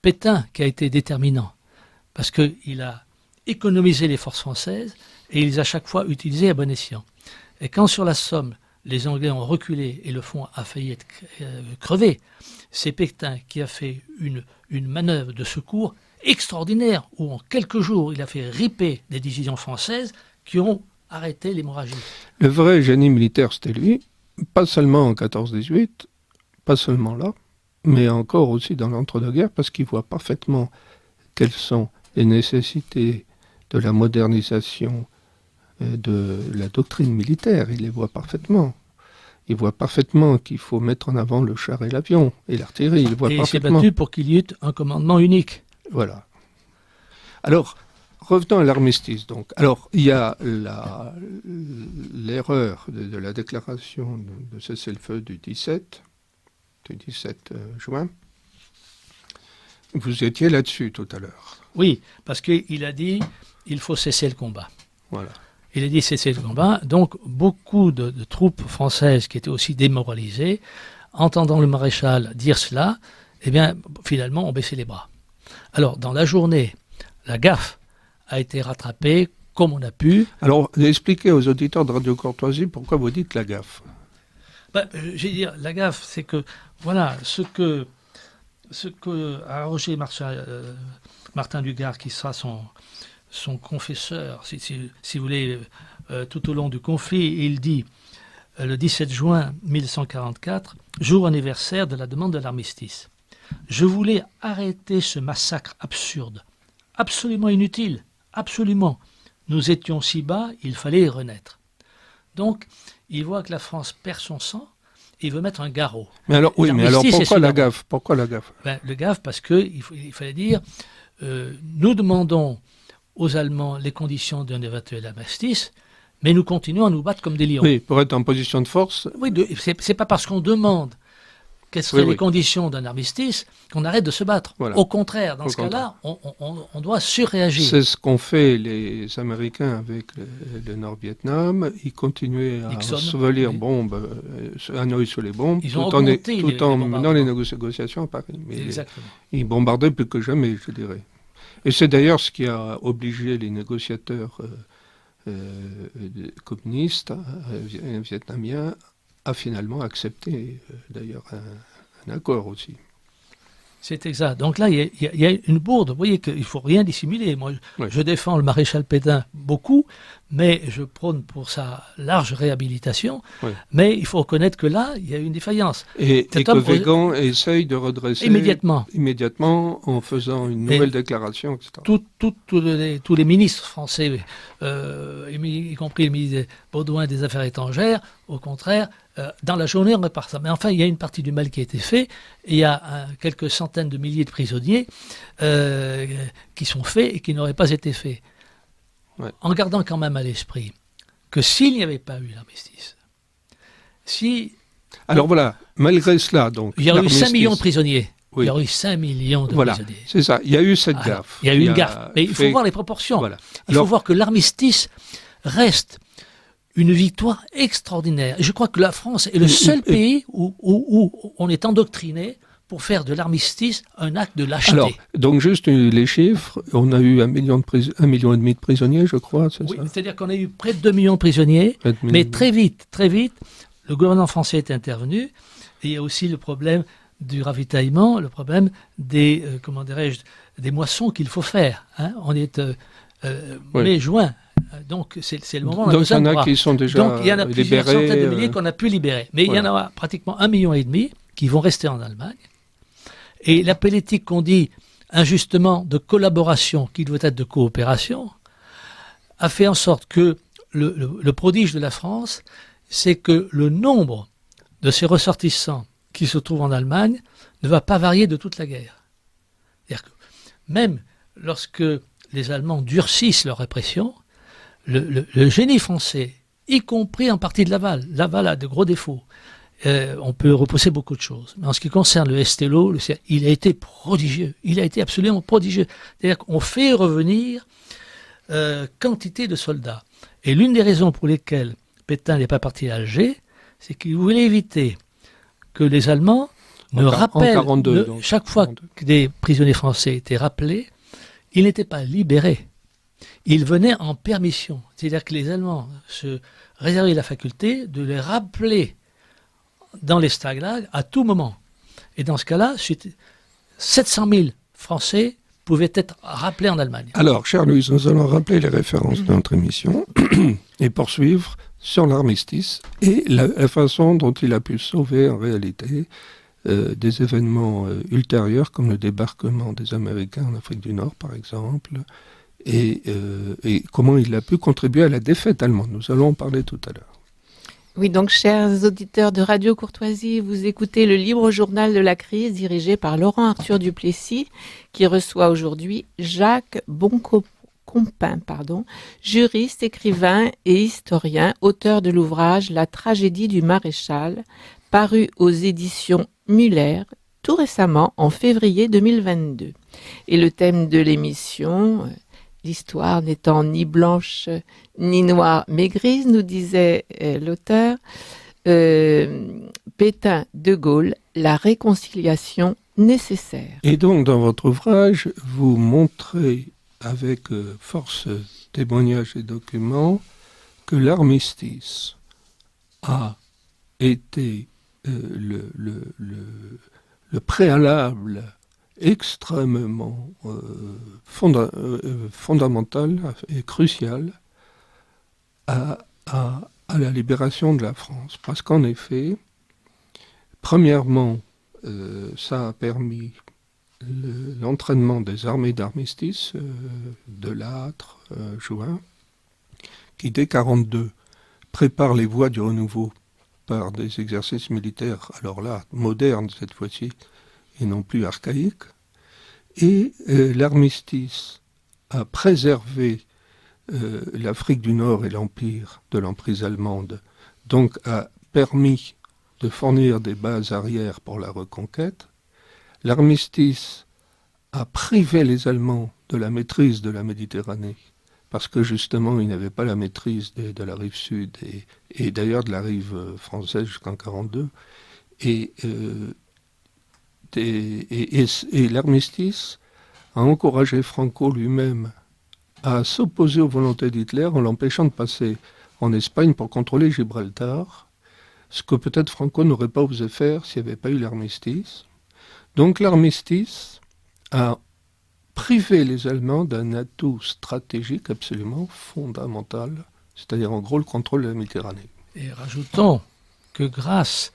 Speaker 2: Pétain qui a été déterminant, parce qu'il a économisé les forces françaises et il les a chaque fois utilisées à bon escient. Et quand sur la Somme, les Anglais ont reculé et le front a failli être crevé, c'est Pétain qui a fait une manœuvre de secours extraordinaire, où en quelques jours, il a fait riper des divisions françaises qui ont arrêté l'hémorragie.
Speaker 1: Le vrai génie militaire, c'était lui, pas seulement en 14-18, pas seulement là, mais encore aussi dans l'entre-deux-guerres, parce qu'il voit parfaitement quelles sont les nécessités de la modernisation de la doctrine militaire. Il les voit parfaitement. Il voit parfaitement qu'il faut mettre en avant le char et l'avion, et l'artillerie. Il voit
Speaker 2: et
Speaker 1: parfaitement.
Speaker 2: Il s'est battu pour qu'il y ait un commandement unique.
Speaker 1: Voilà. Alors, revenons à l'armistice. Donc, alors, il y a l'erreur de la déclaration de cessez-le-feu du 17 juin. Vous étiez là-dessus tout à l'heure.
Speaker 2: Oui, parce qu'il a dit il faut cesser le combat.
Speaker 1: Voilà.
Speaker 2: Il a dit cesser le combat. Donc, beaucoup de troupes françaises qui étaient aussi démoralisées, entendant le maréchal dire cela, eh bien, finalement, ont baissé les bras. Alors, dans la journée, la gaffe a été rattrapée comme on a pu.
Speaker 1: Alors, expliquez aux auditeurs de Radio Courtoisie pourquoi vous dites la gaffe.
Speaker 2: Je vais dire, la gaffe, c'est que, voilà, ce que a Roger Martin Dugard, qui sera son confesseur, si vous voulez, tout au long du conflit, il dit, le 17 juin 1144, jour anniversaire de la demande de l'armistice. Je voulais arrêter ce massacre absurde, absolument inutile, absolument. Nous étions si bas, il fallait renaître. Donc, il voit que la France perd son sang, et il veut mettre un garrot.
Speaker 1: Mais alors, oui, mais alors pourquoi la gaffe ? Pourquoi la gaffe ?
Speaker 2: Le gaffe, parce qu'il fallait dire, nous demandons aux Allemands les conditions d'un éventuel armistice, mais nous continuons à nous battre comme des lions.
Speaker 1: Oui, pour être en position de force.
Speaker 2: Oui, c'est pas parce qu'on demande quelles seraient les conditions d'un armistice qu'on arrête de se battre. Voilà. Au contraire, dans ce cas-là, on doit surréagir.
Speaker 1: C'est ce qu'ont fait les Américains avec le Nord-Vietnam. Ils continuaient à ensevelir bombes, un œil sur les bombes, tout en menant les négociations à Paris. Mais ils bombardaient plus que jamais, je dirais. Et c'est d'ailleurs ce qui a obligé les négociateurs communistes vietnamiens à finalement accepter d'ailleurs un accord aussi.
Speaker 2: C'est exact. Donc là, il y a une bourde. Vous voyez qu'il ne faut rien dissimuler. Moi,
Speaker 1: Oui.
Speaker 2: je défends le maréchal Pétain beaucoup, mais je prône pour sa large réhabilitation.
Speaker 1: Oui.
Speaker 2: Mais il faut reconnaître que là, il y a une défaillance.
Speaker 1: Et
Speaker 2: Cet
Speaker 1: que
Speaker 2: homme-
Speaker 1: Végan essaye de redresser
Speaker 2: Immédiatement.
Speaker 1: en faisant une
Speaker 2: Et
Speaker 1: nouvelle déclaration, etc.
Speaker 2: Tous les ministres français, y compris le ministre Baudouin des Affaires étrangères, au contraire, dans la journée, on répare ça. Mais enfin, il y a une partie du mal qui a été fait. Et il y a quelques centaines de milliers de prisonniers qui sont faits et qui n'auraient pas été faits.
Speaker 1: Ouais.
Speaker 2: En gardant quand même à l'esprit que s'il n'y avait pas eu l'armistice,
Speaker 1: Alors voilà, malgré cela, donc...
Speaker 2: il y aurait eu 5
Speaker 1: l'armistice-
Speaker 2: millions de prisonniers.
Speaker 1: Oui.
Speaker 2: Il y aurait eu 5 millions de
Speaker 1: Voilà,
Speaker 2: prisonniers.
Speaker 1: c'est ça. Il y a eu cette
Speaker 2: Alors,
Speaker 1: gaffe.
Speaker 2: il y a eu une gaffe. Mais il faut
Speaker 1: fait-
Speaker 2: voir les proportions.
Speaker 1: Voilà.
Speaker 2: Il faut voir que l'armistice reste une victoire extraordinaire. Et je crois que la France est le seul pays où on est endoctriné pour faire de l'armistice un acte de lâcheté.
Speaker 1: Alors, donc juste les chiffres, on a eu 1,5 million de prisonniers, je crois, c'est
Speaker 2: Oui,
Speaker 1: ça
Speaker 2: c'est-à-dire qu'on a eu près de 2 millions de prisonniers,
Speaker 1: Près de
Speaker 2: mais
Speaker 1: millions.
Speaker 2: très vite, le gouvernement français est intervenu. Et il y a aussi le problème du ravitaillement, le problème des, des moissons qu'il faut faire. Hein. On est
Speaker 1: Oui.
Speaker 2: mai-juin, donc c'est le moment où on a
Speaker 1: Donc il y
Speaker 2: besoin
Speaker 1: en
Speaker 2: de
Speaker 1: a
Speaker 2: bras.
Speaker 1: qui sont déjà
Speaker 2: Donc il y en a plusieurs
Speaker 1: libérés.
Speaker 2: centaines de milliers qu'on a pu libérer. Mais il y en a pratiquement 1,5 million qui vont rester en Allemagne. Et la politique qu'on dit injustement de collaboration, qui doit être de coopération, a fait en sorte que le prodige de la France, c'est que le nombre de ses ressortissants qui se trouvent en Allemagne ne va pas varier de toute la guerre. C'est-à-dire que même lorsque les Allemands durcissent leur répression, le génie français, y compris en partie de Laval a de gros défauts. On peut repousser beaucoup de choses. Mais en ce qui concerne le STLO, il a été prodigieux. Il a été absolument prodigieux. C'est-à-dire qu'on fait revenir quantité de soldats. Et l'une des raisons pour lesquelles Pétain n'est pas parti à Alger, c'est qu'il voulait éviter que les Allemands ne rappellent,
Speaker 1: 42, donc.
Speaker 2: chaque fois que des prisonniers français étaient rappelés, ils n'étaient pas libérés. Ils venaient en permission. C'est-à-dire que les Allemands se réservaient la faculté de les rappeler dans les staglags à tout moment. Et dans ce cas-là, 700 000 Français pouvaient être rappelés en Allemagne.
Speaker 1: Alors, cher Louise, nous allons rappeler les références de notre émission et poursuivre sur l'armistice et la façon dont il a pu sauver en réalité des événements ultérieurs comme le débarquement des Américains en Afrique du Nord, par exemple, et comment il a pu contribuer à la défaite allemande. Nous allons en parler tout à l'heure.
Speaker 3: Oui, donc chers auditeurs de Radio Courtoisie, vous écoutez le libre journal de la crise dirigé par Laurent Arthur Duplessis qui reçoit aujourd'hui Jacques Boncompin, juriste, écrivain et historien, auteur de l'ouvrage La tragédie du maréchal, paru aux éditions Muller tout récemment en février 2022. Et le thème de l'émission... L'histoire n'étant ni blanche ni noire mais grise, nous disait l'auteur, Pétain de Gaulle, la réconciliation nécessaire.
Speaker 1: Et donc, dans votre ouvrage, vous montrez avec force témoignages et documents que l'armistice a été le préalable extrêmement fondamental et crucial à la libération de la France. Parce qu'en effet, premièrement, ça a permis l'entraînement des armées d'armistice de Lattre, Juin, qui dès 1942 préparent les voies du renouveau par des exercices militaires, alors là, modernes cette fois-ci, et non plus archaïques. Et l'armistice a préservé l'Afrique du Nord et l'Empire de l'emprise allemande, donc a permis de fournir des bases arrières pour la reconquête. L'armistice a privé les Allemands de la maîtrise de la Méditerranée, parce que justement ils n'avaient pas la maîtrise de la rive sud et d'ailleurs de la rive française jusqu'en 1942. Et l'armistice a encouragé Franco lui-même à s'opposer aux volontés d'Hitler en l'empêchant de passer en Espagne pour contrôler Gibraltar, ce que peut-être Franco n'aurait pas osé faire s'il n'y avait pas eu l'armistice. Donc l'armistice a privé les Allemands d'un atout stratégique absolument fondamental, c'est-à-dire en gros le contrôle de la Méditerranée.
Speaker 2: Et rajoutons que grâce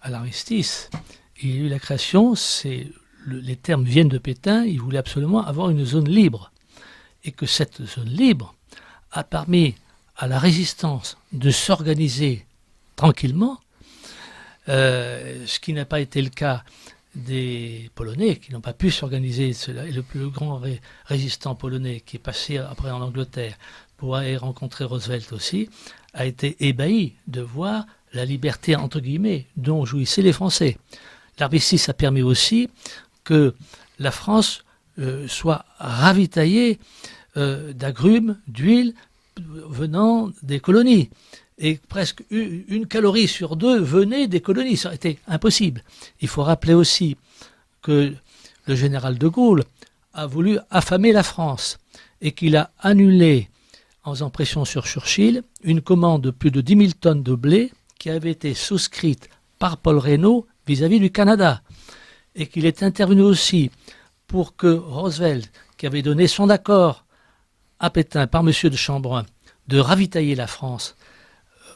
Speaker 2: à l'armistice, il y a eu la création, les termes viennent de Pétain, il voulait absolument avoir une zone libre. Et que cette zone libre a permis à la résistance de s'organiser tranquillement, ce qui n'a pas été le cas des Polonais, qui n'ont pas pu s'organiser. Et le plus grand résistant polonais, qui est passé après en Angleterre pour aller rencontrer Roosevelt aussi, a été ébahi de voir la liberté, entre guillemets, dont jouissaient les Français. L'armistice a permis aussi que la France soit ravitaillée d'agrumes, d'huile venant des colonies. Et presque une calorie sur deux venait des colonies. Ça aurait été impossible. Il faut rappeler aussi que le général de Gaulle a voulu affamer la France et qu'il a annulé, en faisant pression sur Churchill, une commande de plus de 10 000 tonnes de blé qui avait été souscrite par Paul Reynaud vis-à-vis du Canada. Et qu'il est intervenu aussi pour que Roosevelt, qui avait donné son accord à Pétain par M. de Chambrun de ravitailler la France,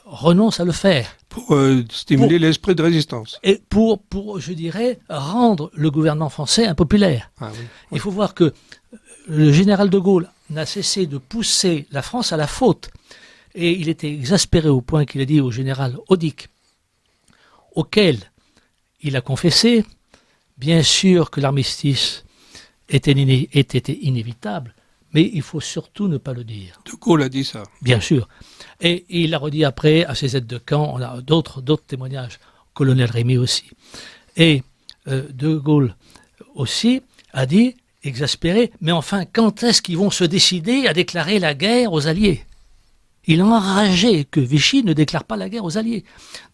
Speaker 2: renonce à le faire.
Speaker 1: Pour stimuler l'esprit de résistance.
Speaker 2: Et pour, je dirais, rendre le gouvernement français impopulaire.
Speaker 1: Ah, oui.
Speaker 2: Il faut voir que le général de Gaulle n'a cessé de pousser la France à la faute. Et il était exaspéré au point qu'il a dit au général Audic, auquel il a confessé, bien sûr que l'armistice était inévitable, mais il faut surtout ne pas le dire.
Speaker 1: De Gaulle a dit ça.
Speaker 2: Bien sûr. Et il l'a redit après à ses aides de camp. On a d'autres témoignages. Colonel Rémy aussi. Et de Gaulle aussi a dit, exaspéré, mais enfin, quand est-ce qu'ils vont se décider à déclarer la guerre aux Alliés ? Il enrageait que Vichy ne déclare pas la guerre aux Alliés.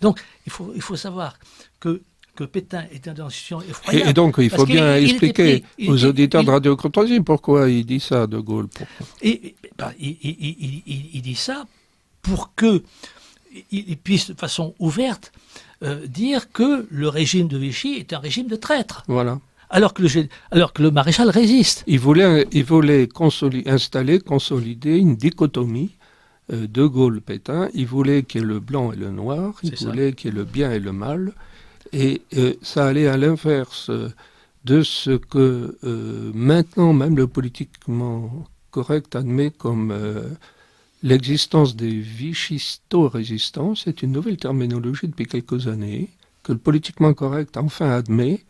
Speaker 2: Donc, il faut savoir que Pétain était dans une situation effroyable.
Speaker 1: Et donc, il faut bien expliquer aux auditeurs de Radio Courtoisie pourquoi il dit ça, de Gaulle.
Speaker 2: Il dit ça pour qu'il puisse, de façon ouverte, dire que le régime de Vichy est un régime de traîtres.
Speaker 1: Voilà.
Speaker 2: Alors que le maréchal résiste.
Speaker 1: Il voulait consolider une dichotomie de Gaulle-Pétain. Il voulait qu'il y ait le blanc et le noir. Il voulait qu'il y ait le bien et le mal. Et ça allait à l'inverse de ce que maintenant même le politiquement correct admet comme l'existence des vichisto-résistants. C'est une nouvelle terminologie depuis quelques années que le politiquement correct enfin admet.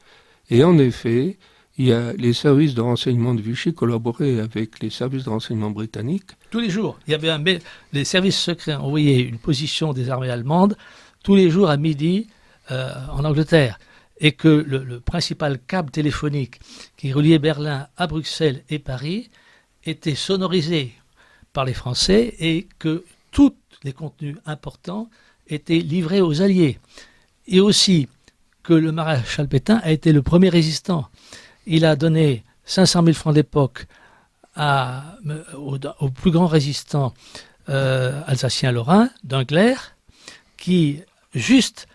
Speaker 1: Et en effet, il y a les services de renseignement de Vichy collaboraient avec les services de renseignement britanniques.
Speaker 2: Tous les jours, il y avait les services secrets envoyaient une position des armées allemandes tous les jours à midi en Angleterre, et que le principal câble téléphonique qui reliait Berlin à Bruxelles et Paris était sonorisé par les Français et que tous les contenus importants étaient livrés aux Alliés. Et aussi que le maréchal Pétain a été le premier résistant. Il a donné 500 000 francs d'époque au plus grand résistant alsacien-lorrain, Dungler, qui, juste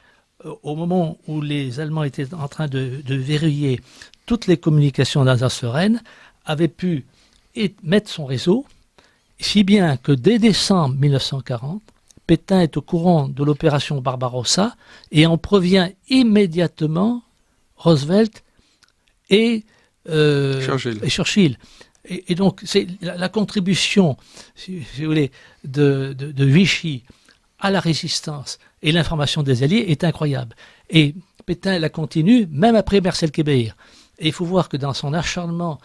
Speaker 2: au moment où les Allemands étaient en train de verrouiller toutes les communications d'Alsace-Lorraine, avait pu mettre son réseau, si bien que dès décembre 1940, Pétain est au courant de l'opération Barbarossa et en provient immédiatement Roosevelt et Churchill. Et donc, c'est la contribution, si vous voulez, de Vichy à la résistance et l'information des Alliés est incroyable. Et Pétain la continue, même après Mercel-Kébéir. Et il faut voir que dans son acharnement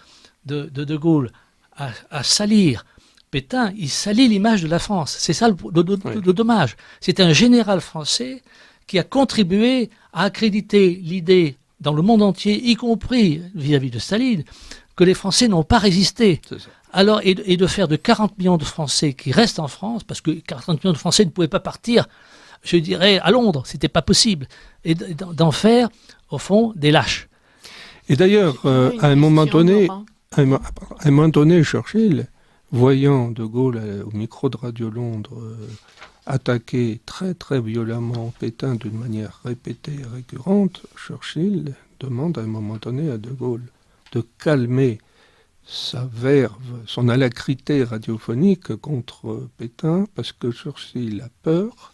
Speaker 2: de Gaulle à salir Pétain, il salit l'image de la France. C'est ça le dommage. C'est un général français qui a contribué à accréditer l'idée dans le monde entier, y compris vis-à-vis de Staline, que les Français n'ont pas résisté. Alors, et de faire de 40 millions de Français qui restent en France, parce que 40 millions de Français ne pouvaient pas partir, je dirais, à Londres, c'était pas possible, et d'en faire, au fond, des lâches.
Speaker 1: Et d'ailleurs, à un moment donné, Churchill, voyant de Gaulle au micro de Radio Londres attaquer très très violemment Pétain d'une manière répétée et récurrente, Churchill demande à un moment donné à De Gaulle de calmer sa verve, son alacrité radiophonique contre Pétain, parce que Churchill a peur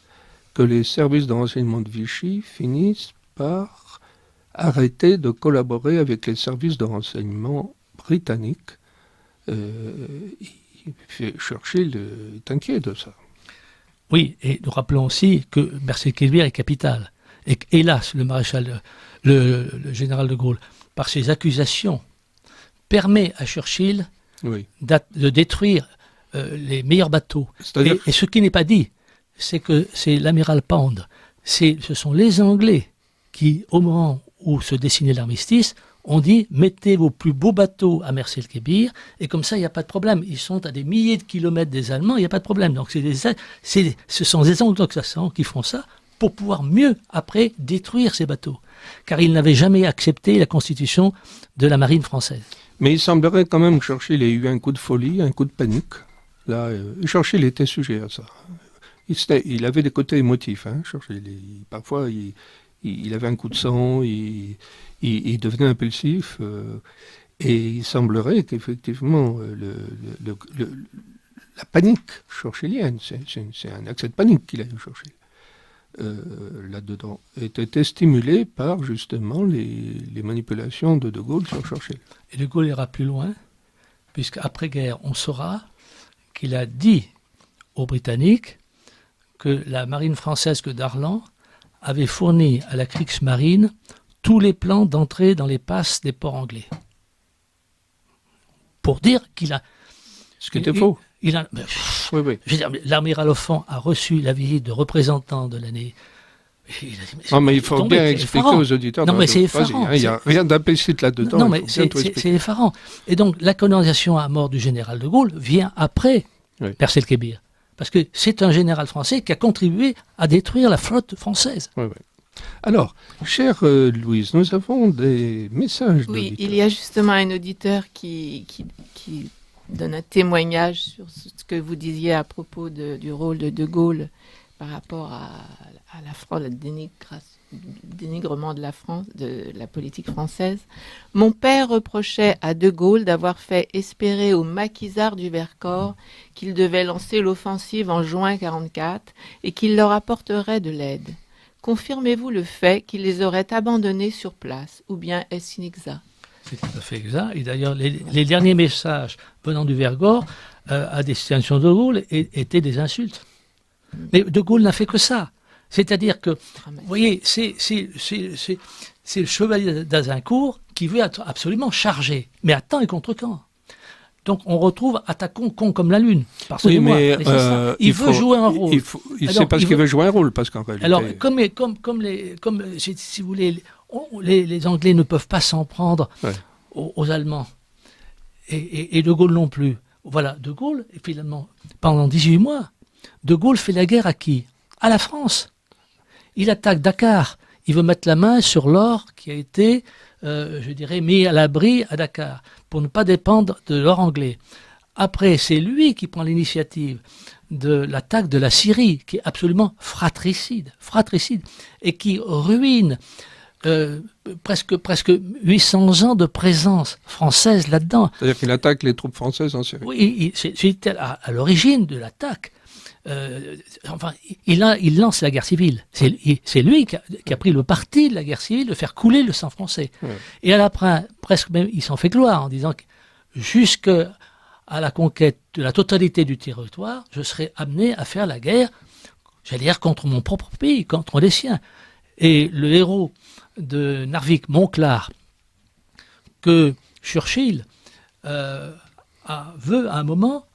Speaker 1: que les services de renseignement de Vichy finissent par arrêter de collaborer avec les services de renseignement britanniques. Churchill est inquiet de ça.
Speaker 2: Oui, et nous rappelons aussi que Mercier-Kelbier est capital. Et hélas, le général de Gaulle, par ses accusations, permet à Churchill de détruire les meilleurs bateaux. Et ce qui n'est pas dit, c'est que c'est l'amiral Pound, ce sont les Anglais qui, au moment où se dessinait l'armistice, ont dit mettez vos plus beaux bateaux à Mercier-Kelbier et comme ça il n'y a pas de problème. Ils sont à des milliers de kilomètres des Allemands, il n'y a pas de problème. Donc ce sont des anglo-saxons qui font ça pour pouvoir mieux après détruire ces bateaux, car ils n'avaient jamais accepté la constitution de la marine française.
Speaker 1: Mais il semblerait quand même que Churchill ait eu un coup de folie, un coup de panique. Là, Churchill était sujet à ça. Il avait des côtés émotifs, hein, Churchill. Parfois, il avait un coup de sang, il devenait impulsif. Et il semblerait qu'effectivement, la panique churchillienne, c'est un accès de panique qu'il a eu, Churchill, là-dedans, était stimulée par justement les manipulations de Gaulle sur Churchill.
Speaker 2: Et De Gaulle ira plus loin, puisqu'après-guerre, on saura qu'il a dit aux Britanniques que la marine française que Darlan avait fourni à la Kriegsmarine tous les plans d'entrée dans les passes des ports anglais. Pour dire qu'il a...
Speaker 1: Ce qui était faux.
Speaker 2: Oui.
Speaker 1: Je veux
Speaker 2: dire, l'amiral Offand a reçu la visite de représentants de l'année...
Speaker 1: Non, mais il faut bien expliquer aux auditeurs.
Speaker 2: Non, mais c'est effarant.
Speaker 1: Il n'y a rien d'implicite là-dedans.
Speaker 2: Non, mais c'est effarant. Et donc, la condamnation à mort du général de Gaulle vient après Mercier-Kelbier. Parce que c'est un général français qui a contribué à détruire la flotte française.
Speaker 1: Oui. Alors, chère Louise, nous avons des messages d'auditeurs.
Speaker 3: Oui, il y a justement un auditeur qui donne un témoignage sur ce que vous disiez à propos du rôle de De Gaulle par rapport à la France, le dénigrement de la France, de la politique française. Mon père reprochait à De Gaulle d'avoir fait espérer aux maquisards du Vercors qu'il devait lancer l'offensive en juin 1944 et qu'il leur apporterait de l'aide. Confirmez-vous le fait qu'il les aurait abandonnés sur place, ou bien est-ce inexact?
Speaker 2: C'est tout à fait exact. Et d'ailleurs, les derniers messages venant du Vercors à destination de Gaulle étaient des insultes. Mais De Gaulle n'a fait que ça. C'est-à-dire que, vous voyez, c'est le chevalier d'Azincourt qui veut être absolument chargé, mais à temps et contre camp. Donc on retrouve attaquons con comme la lune.
Speaker 1: Oui, mais
Speaker 2: il veut jouer un rôle.
Speaker 1: C'est parce qu'il veut jouer un rôle, parce qu'en réalité...
Speaker 2: Alors, si vous voulez, les Anglais ne peuvent pas s'en prendre aux Allemands, et De Gaulle non plus. Voilà, De Gaulle, finalement, pendant 18 mois, De Gaulle fait la guerre à qui? À la France. Il attaque Dakar. Il veut mettre la main sur l'or qui a été, mis à l'abri à Dakar, pour ne pas dépendre de l'or anglais. Après, c'est lui qui prend l'initiative de l'attaque de la Syrie, qui est absolument fratricide, et qui ruine presque 800 ans de présence française là-dedans.
Speaker 1: C'est-à-dire qu'il attaque les troupes françaises en Syrie.
Speaker 2: Oui, c'est à l'origine de l'attaque. Il lance la guerre civile. C'est lui qui a pris le parti de la guerre civile de faire couler le sang français. Ouais. Et à la fin, presque même, il s'en fait gloire en disant que jusqu'à la conquête de la totalité du territoire, je serai amené à faire la guerre, j'allais dire, contre mon propre pays, contre les siens. Et le héros de Narvik, Monclar, que Churchill veut à un moment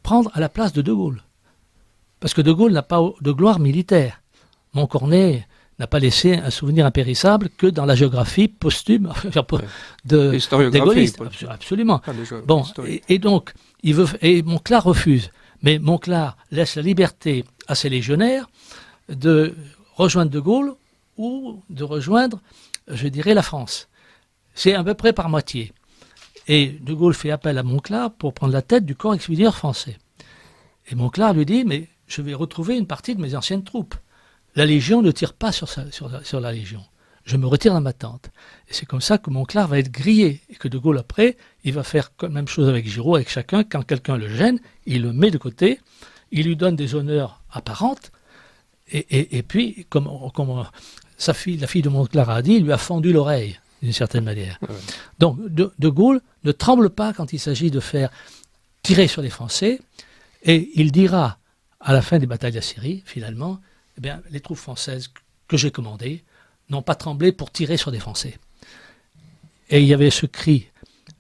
Speaker 2: prendre à la place de De Gaulle. Parce que De Gaulle n'a pas de gloire militaire. Montcornet n'a pas laissé un souvenir impérissable que dans la géographie posthume des gaullistes. Absolument. Bon, et donc, Monclar refuse. Mais Monclar laisse la liberté à ses légionnaires de rejoindre De Gaulle ou de rejoindre, je dirais, la France. C'est à peu près par moitié. Et De Gaulle fait appel à Monclar pour prendre la tête du corps expéditeur français. Et Monclar lui dit, mais je vais retrouver une partie de mes anciennes troupes. La Légion ne tire pas sur la Légion. je me retire dans ma tente. Et c'est comme ça que Monclar va être grillé. Et que De Gaulle, après, il va faire la même chose avec Giraud, avec chacun. Quand quelqu'un le gêne, il le met de côté, il lui donne des honneurs apparentes. Et puis, comme la fille de Monclar a dit, il lui a fendu l'oreille, d'une certaine manière. Ouais. Donc, de Gaulle ne tremble pas quand il s'agit de faire tirer sur les Français. Et il dira, à la fin des batailles d'Assyrie, finalement, eh bien, les troupes françaises que j'ai commandées n'ont pas tremblé pour tirer sur des Français. Et il y avait ce cri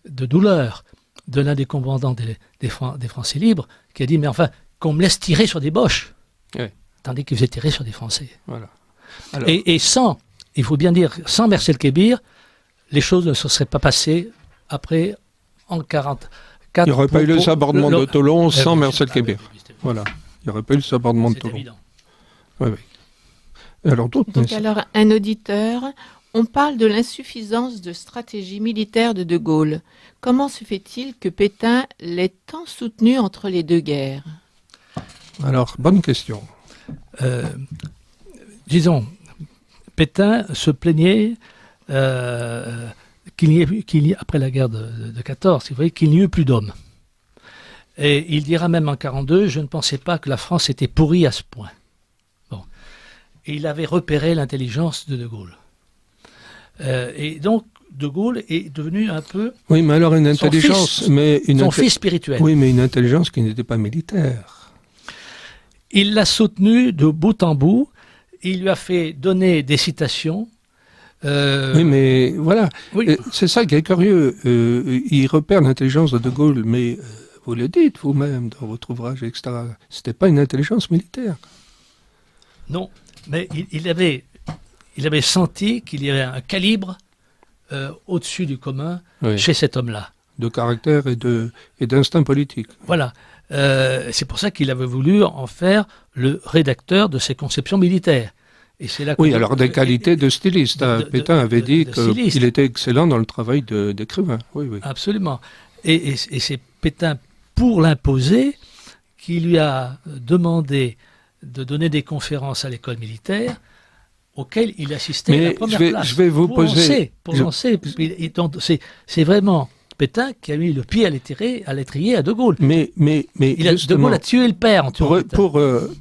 Speaker 2: de douleur de l'un des commandants des Français libres qui a dit « Mais enfin, qu'on me laisse tirer sur des Boches oui. !» Tandis qu'il faisait tirer sur des Français. Voilà. Alors... Et sans, il faut bien dire, sans Marcel Kébir, les choses ne se seraient pas passées après, en 1944.
Speaker 1: Il n'y aurait pas eu le sabordement de Toulon sans Marcel Kébir. Voilà. Il n'y aurait pas eu le sabordement de Toulon. C'est évident. Oui, oui. Alors,
Speaker 3: donc, un auditeur, on parle de l'insuffisance de stratégie militaire de Gaulle. Comment se fait-il que Pétain l'ait tant soutenu entre les deux guerres?
Speaker 1: Alors, bonne question.
Speaker 2: Disons, Pétain se plaignait après la guerre de 14, vous voyez, qu'il n'y eut plus d'hommes. Et il dira même en 1942, je ne pensais pas que la France était pourrie à ce point. Bon. Et il avait repéré l'intelligence de Gaulle. Et donc, De Gaulle est devenu un peu...
Speaker 1: Oui, mais alors une intelligence...
Speaker 2: son fils spirituel.
Speaker 1: Oui, mais une intelligence qui n'était pas militaire.
Speaker 2: Il l'a soutenu de bout en bout. Il lui a fait donner des citations.
Speaker 1: Oui, mais voilà. Oui. C'est ça qui est curieux. Il repère l'intelligence de Gaulle, mais... Vous le dites vous-même dans votre ouvrage, etc. Ce n'était pas une intelligence militaire.
Speaker 2: Non, mais il avait senti qu'il y avait un calibre au-dessus du commun oui. chez cet homme-là.
Speaker 1: De caractère et d'instinct politique.
Speaker 2: Voilà. C'est pour ça qu'il avait voulu en faire le rédacteur de ses conceptions militaires. Et c'est là
Speaker 1: oui, alors des qualités de styliste. Pétain avait dit qu'il était excellent dans le travail d'écrivain. Oui, oui.
Speaker 2: Absolument. Et c'est Pétain, pour l'imposer, qui lui a demandé de donner des conférences à l'école militaire, auxquelles il assistait à la première place.
Speaker 1: Je vais vous poser...
Speaker 2: C'est vraiment Pétain qui a mis le pied à l'étrier à De Gaulle.
Speaker 1: Mais
Speaker 2: De Gaulle a tué le père en tuant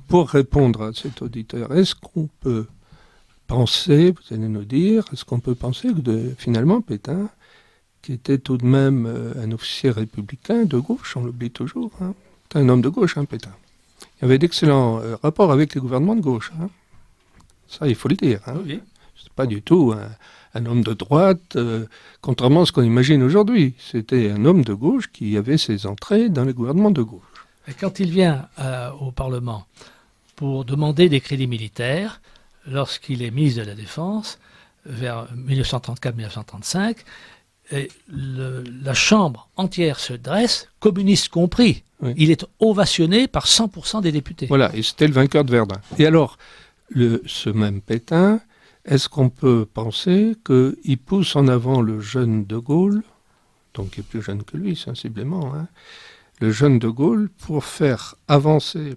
Speaker 1: pour répondre à cet auditeur, est-ce qu'on peut penser, vous allez nous dire, est-ce qu'on peut penser que finalement Pétain, qui était tout de même un officier républicain de gauche, on l'oublie toujours, hein. C'est un homme de gauche, hein, Pétain. Il y avait d'excellents rapports avec les gouvernements de gauche. Hein. Ça, il faut le dire. Hein. Oui. C'est pas du tout un homme de droite, contrairement à ce qu'on imagine aujourd'hui. C'était un homme de gauche qui avait ses entrées dans les gouvernements de gauche.
Speaker 2: Et quand il vient au Parlement pour demander des crédits militaires, lorsqu'il est ministre de la Défense, vers 1934-1935, et la Chambre entière se dresse, communiste compris. Oui. Il est ovationné par 100% des députés.
Speaker 1: Voilà, et c'était le vainqueur de Verdun. Et alors, ce même Pétain, est-ce qu'on peut penser qu'il pousse en avant le jeune de Gaulle, donc qui est plus jeune que lui, sensiblement, hein, le jeune de Gaulle, pour faire avancer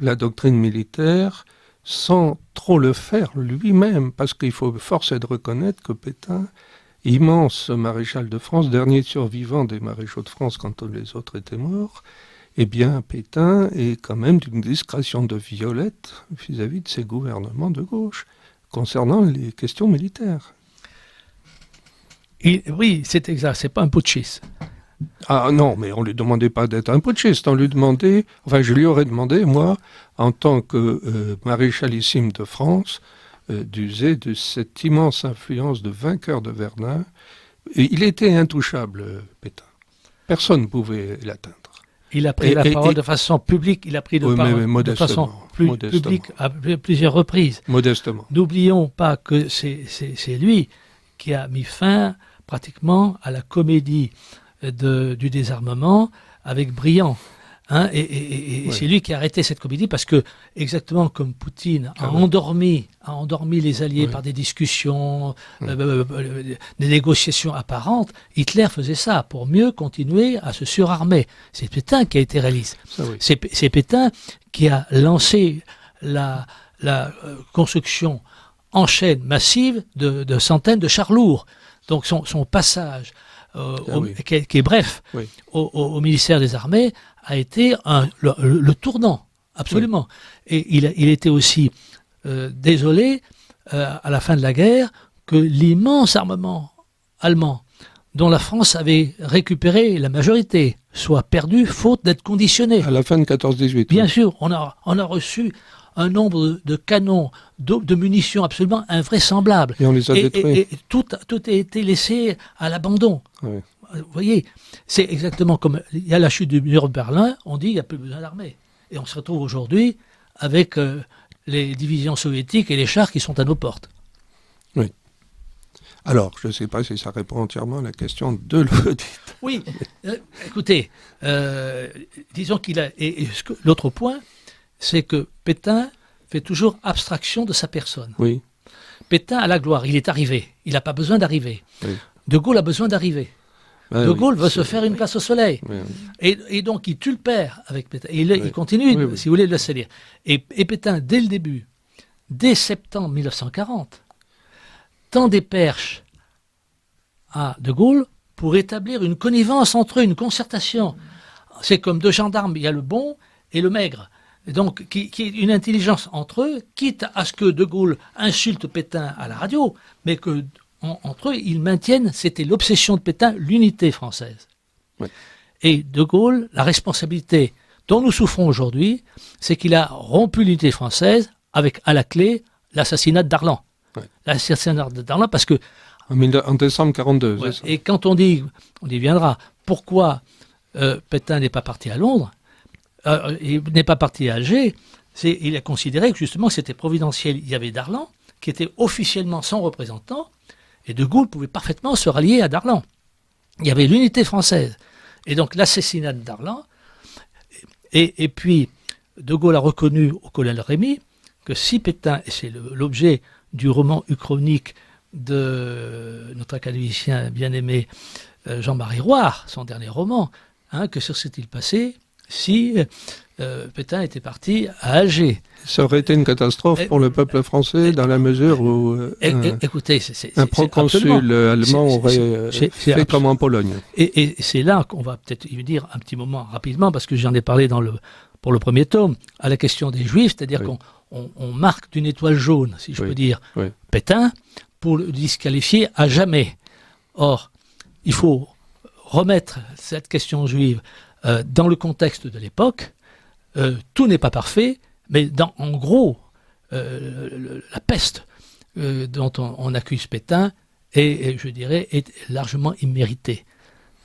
Speaker 1: la doctrine militaire sans trop le faire lui-même, parce qu'il faut forcer de reconnaître que Pétain, immense maréchal de France, dernier survivant des maréchaux de France quand les autres étaient morts, eh bien Pétain est quand même d'une discrétion de violette vis-à-vis de ses gouvernements de gauche concernant les questions militaires.
Speaker 2: Oui, c'est exact, c'est pas un putschiste.
Speaker 1: Ah non, mais on ne lui demandait pas d'être un putschiste, on lui demandait, enfin je lui aurais demandé, moi, en tant que maréchalissime de France, d'user de cette immense influence de vainqueur de Verdun. Et il était intouchable, Pétain. Personne ne pouvait l'atteindre.
Speaker 2: Il a pris la parole de façon publique, il a pris de façon publique à plusieurs reprises.
Speaker 1: Modestement.
Speaker 2: N'oublions pas que c'est lui qui a mis fin pratiquement à la comédie du désarmement avec Briand. Hein, et oui. C'est lui qui a arrêté cette comédie parce que, exactement comme Poutine a endormi les Alliés par des discussions, des négociations apparentes, Hitler faisait ça pour mieux continuer à se surarmer. C'est Pétain qui a été réaliste. Oui. C'est Pétain qui a lancé la construction enchaîne massive de centaines de chars lourds. Donc son passage, qui est bref, au ministère des Armées, a été le tournant, absolument. Oui. Et il était aussi désolé, à la fin de la guerre, que l'immense armement allemand, dont la France avait récupéré la majorité, soit perdu faute d'être conditionné.
Speaker 1: À la fin de 14-18.
Speaker 2: Bien sûr, on a reçu un nombre de canons, de munitions absolument invraisemblables.
Speaker 1: Et on les a détruits.
Speaker 2: Et tout a été laissé à l'abandon.
Speaker 1: Oui.
Speaker 2: Vous voyez, c'est exactement comme il y a la chute du mur de Berlin, on dit qu'il n'y a plus besoin d'armée. Et on se retrouve aujourd'hui avec les divisions soviétiques et les chars qui sont à nos portes.
Speaker 1: Oui. Alors, je ne sais pas si ça répond entièrement à la question de l'audit.
Speaker 2: Oui, écoutez, disons qu'il a... Et l'autre point, c'est que Pétain fait toujours abstraction de sa personne.
Speaker 1: Oui.
Speaker 2: Pétain a la gloire, il est arrivé, il n'a pas besoin d'arriver. Oui. De Gaulle a besoin d'arriver. De Gaulle veut se faire une place au soleil. Oui. Et donc, il tue le père avec Pétain. Et il continue, si vous voulez, de le salir. Et Pétain, dès le début, dès septembre 1940, tend des perches à De Gaulle pour établir une connivence entre eux, une concertation. C'est comme deux gendarmes, il y a le bon et le maigre. Donc, qui est une intelligence entre eux, quitte à ce que De Gaulle insulte Pétain à la radio, mais que entre eux, ils maintiennent, c'était l'obsession de Pétain, l'unité française. Oui. Et De Gaulle, la responsabilité dont nous souffrons aujourd'hui, c'est qu'il a rompu l'unité française avec, à la clé, l'assassinat de Darlan. Oui. L'assassinat de Darlan, parce que...
Speaker 1: En décembre 1942.
Speaker 2: Ouais, et quand on y viendra, pourquoi Pétain n'est pas parti à Londres, il n'est pas parti à Alger, il a considéré que justement c'était providentiel. Il y avait Darlan, qui était officiellement son représentant, et De Gaulle pouvait parfaitement se rallier à Darlan. Il y avait l'unité française. Et donc l'assassinat de Darlan, et puis De Gaulle a reconnu au colonel Rémy que si Pétain, et c'est l'objet du roman uchronique de notre académicien bien-aimé Jean-Marie Roire, son dernier roman, que se serait-il passé si Pétain était parti à Alger.
Speaker 1: Ça aurait été une catastrophe pour le peuple français dans la mesure où
Speaker 2: écoutez,
Speaker 1: un proconsul allemand aurait fait comme en Pologne.
Speaker 2: Et c'est là qu'on va peut-être y venir un petit moment rapidement, parce que j'en ai parlé pour le premier tome, à la question des Juifs, c'est-à-dire qu'on marque d'une étoile jaune, si je peux dire, Pétain, pour le disqualifier à jamais. Or, il faut remettre cette question juive dans le contexte de l'époque. Tout n'est pas parfait, mais en gros, la peste dont on accuse Pétain est, je dirais, est largement imméritée.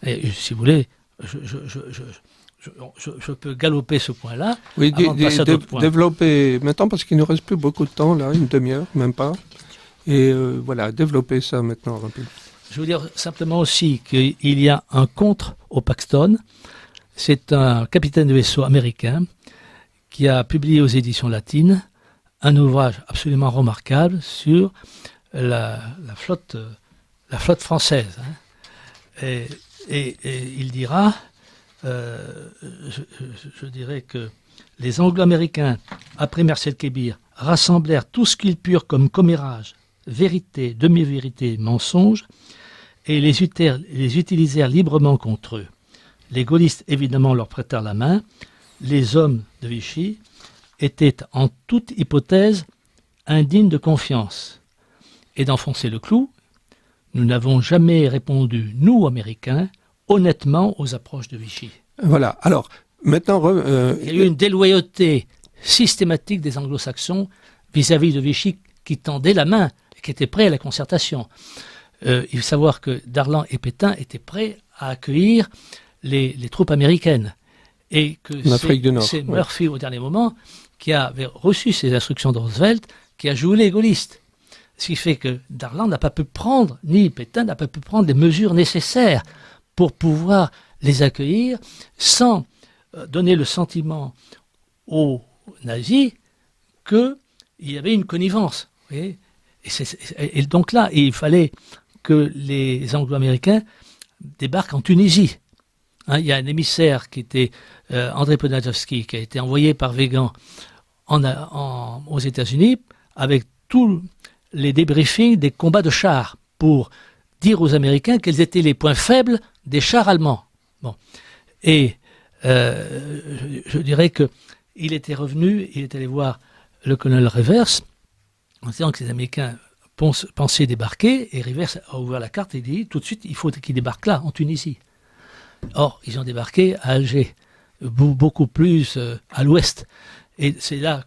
Speaker 2: Et si vous voulez, je peux galoper ce point-là.
Speaker 1: Oui, développer maintenant, parce qu'il ne nous reste plus beaucoup de temps, là, une demi-heure, même pas. Et voilà, développer ça maintenant rapidement.
Speaker 2: Je veux dire simplement aussi qu'il y a un contre au Paxton. C'est un capitaine de vaisseau américain qui a publié aux éditions latines un ouvrage absolument remarquable sur la flotte française. Et il dira, je dirais que les Anglo-Américains, après Marcel Kébir, rassemblèrent tout ce qu'ils purent comme commérages, vérité, demi-vérité, mensonges, et les utilisèrent librement contre eux. Les gaullistes, évidemment, leur prêtèrent la main. Les hommes de Vichy étaient, en toute hypothèse, indignes de confiance. Et d'enfoncer le clou, nous n'avons jamais répondu, nous, Américains, honnêtement aux approches de Vichy.
Speaker 1: Voilà. Alors, maintenant...
Speaker 2: Il y a eu une déloyauté systématique des anglo-saxons vis-à-vis de Vichy qui tendait la main et qui était prêt à la concertation. Il faut savoir que Darlan et Pétain étaient prêts à accueillir les troupes américaines. Et que c'est Murphy, au dernier moment, qui avait reçu ces instructions de Roosevelt, qui a joué les gaullistes. Ce qui fait que Darlan n'a pas pu prendre, ni Pétain n'a pas pu prendre les mesures nécessaires pour pouvoir les accueillir sans donner le sentiment aux nazis qu'il y avait une connivence. Vous voyez ? Et donc là, il fallait que les Anglo-Américains débarquent en Tunisie. Il y a un émissaire qui était André Poniatowski, qui a été envoyé par Weygand aux États-Unis avec toute les débriefings des combats de chars pour dire aux Américains quels étaient les points faibles des chars allemands. Bon. Et je dirais qu'il était revenu, il est allé voir le colonel Rivers en disant que les Américains pensaient débarquer, et Rivers a ouvert la carte et dit tout de suite il faut qu'ils débarquent là, en Tunisie. Or, ils ont débarqué à Alger, beaucoup plus à l'ouest. Et c'est là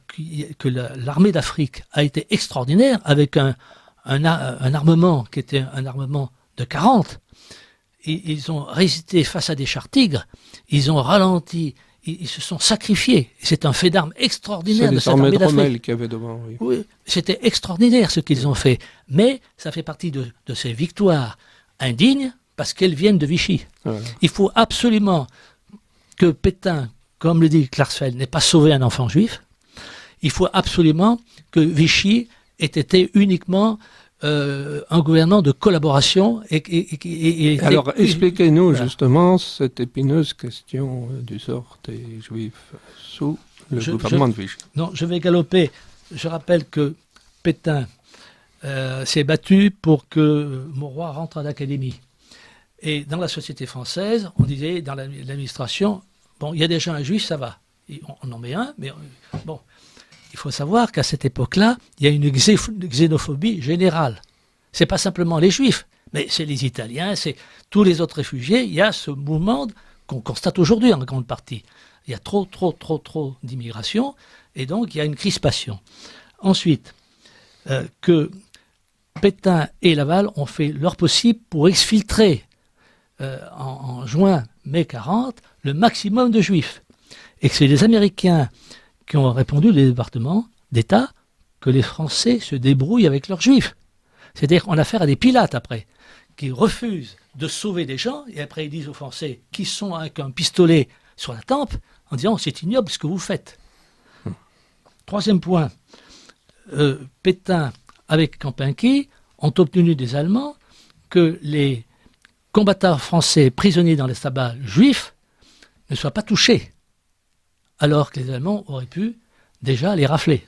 Speaker 2: que l'armée d'Afrique a été extraordinaire, avec un armement qui était un armement de 40. Ils ont résisté face à des chars Tigres, ils ont ralenti, ils se sont sacrifiés. C'est un fait d'armes extraordinaire de cette armée d'Afrique. C'est les armées de Rommel
Speaker 1: qui avaient devant, oui.
Speaker 2: Oui, c'était extraordinaire ce qu'ils ont fait. Mais ça fait partie de ces victoires indignes parce qu'elles viennent de Vichy.
Speaker 1: Voilà.
Speaker 2: Il faut absolument que Pétain, comme le dit Klarsfeld, n'ait pas sauvé un enfant juif. Il faut absolument que Vichy ait été uniquement un gouvernement de collaboration.
Speaker 1: Alors, expliquez-nous justement cette épineuse question du sort des Juifs sous le gouvernement de Vichy.
Speaker 2: Non, je vais galoper. Je rappelle que Pétain s'est battu pour que Mauroy rentre à l'Académie. Et dans la société française, on disait, dans l'administration, bon, il y a déjà un juif, ça va. On en met un, mais bon. Il faut savoir qu'à cette époque-là, il y a une xénophobie générale. Ce n'est pas simplement les Juifs, mais c'est les Italiens, c'est tous les autres réfugiés. Il y a ce mouvement qu'on constate aujourd'hui en grande partie. Il y a trop d'immigration, et donc il y a une crispation. Ensuite, que Pétain et Laval ont fait leur possible pour exfiltrer en juin-mai 40 le maximum de Juifs. Et que c'est les Américains qui ont répondu, les départements d'État, que les Français se débrouillent avec leurs Juifs. C'est-à-dire qu'on a affaire à des Pilates après, qui refusent de sauver des gens, et après ils disent aux Français qui sont avec un pistolet sur la tempe, en disant c'est ignoble ce que vous faites. Troisième point, Pétain avec Kempinski ont obtenu des Allemands que les combattants français prisonniers dans les sabbats juifs ne soient pas touchés, alors que les Allemands auraient pu déjà les rafler.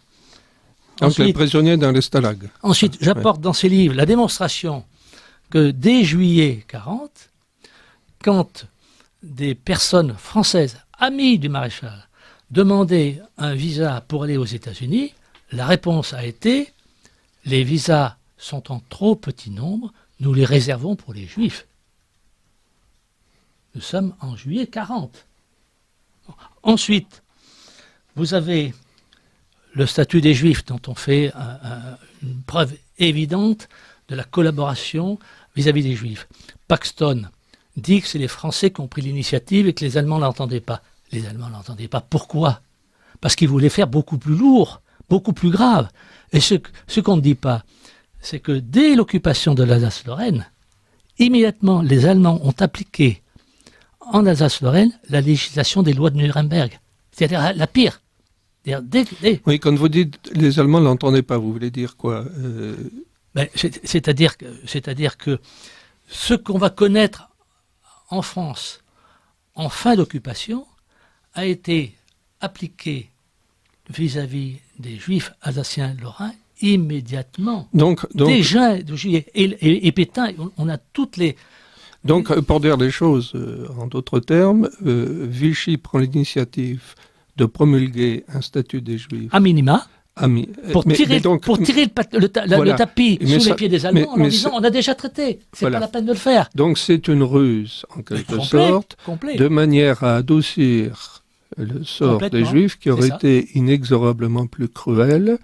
Speaker 1: Donc
Speaker 2: Ensuite,
Speaker 1: les prisonniers dans les stalags.
Speaker 2: Ensuite, j'apporte dans ces livres la démonstration que dès juillet 40, quand des personnes françaises, amies du maréchal, demandaient un visa pour aller aux États-Unis, la réponse a été « les visas sont en trop petit nombre, nous les réservons pour les Juifs ». Nous sommes en juillet 40. Ensuite, vous avez le statut des Juifs, dont on fait une preuve évidente de la collaboration vis-à-vis des Juifs. Paxton dit que c'est les Français qui ont pris l'initiative et que les Allemands ne l'entendaient pas. Les Allemands ne l'entendaient pas. Pourquoi? Parce qu'ils voulaient faire beaucoup plus lourd, beaucoup plus grave. Et ce qu'on ne dit pas, c'est que dès l'occupation de l'Alsace-Lorraine, immédiatement les Allemands ont appliqué en Alsace-Lorraine la législation des lois de Nuremberg, c'est-à-dire la pire.
Speaker 1: Oui, quand vous dites les Allemands ne l'entendaient pas, vous voulez dire quoi?
Speaker 2: C'est-à-dire que ce qu'on va connaître en France en fin d'occupation a été appliqué vis-à-vis des Juifs alsaciens lorrains immédiatement.
Speaker 1: Donc
Speaker 2: déjà, et Pétain, on a toutes les...
Speaker 1: Donc, pour dire les choses en d'autres termes, Vichy prend l'initiative de promulguer un statut des Juifs.
Speaker 2: À minima. Pour tirer le tapis sous les pieds des Allemands en disant on a déjà traité, c'est pas la peine de le faire.
Speaker 1: Donc c'est une ruse, en quelque sorte, de manière à adoucir le sort des Juifs qui aurait été inexorablement plus cruel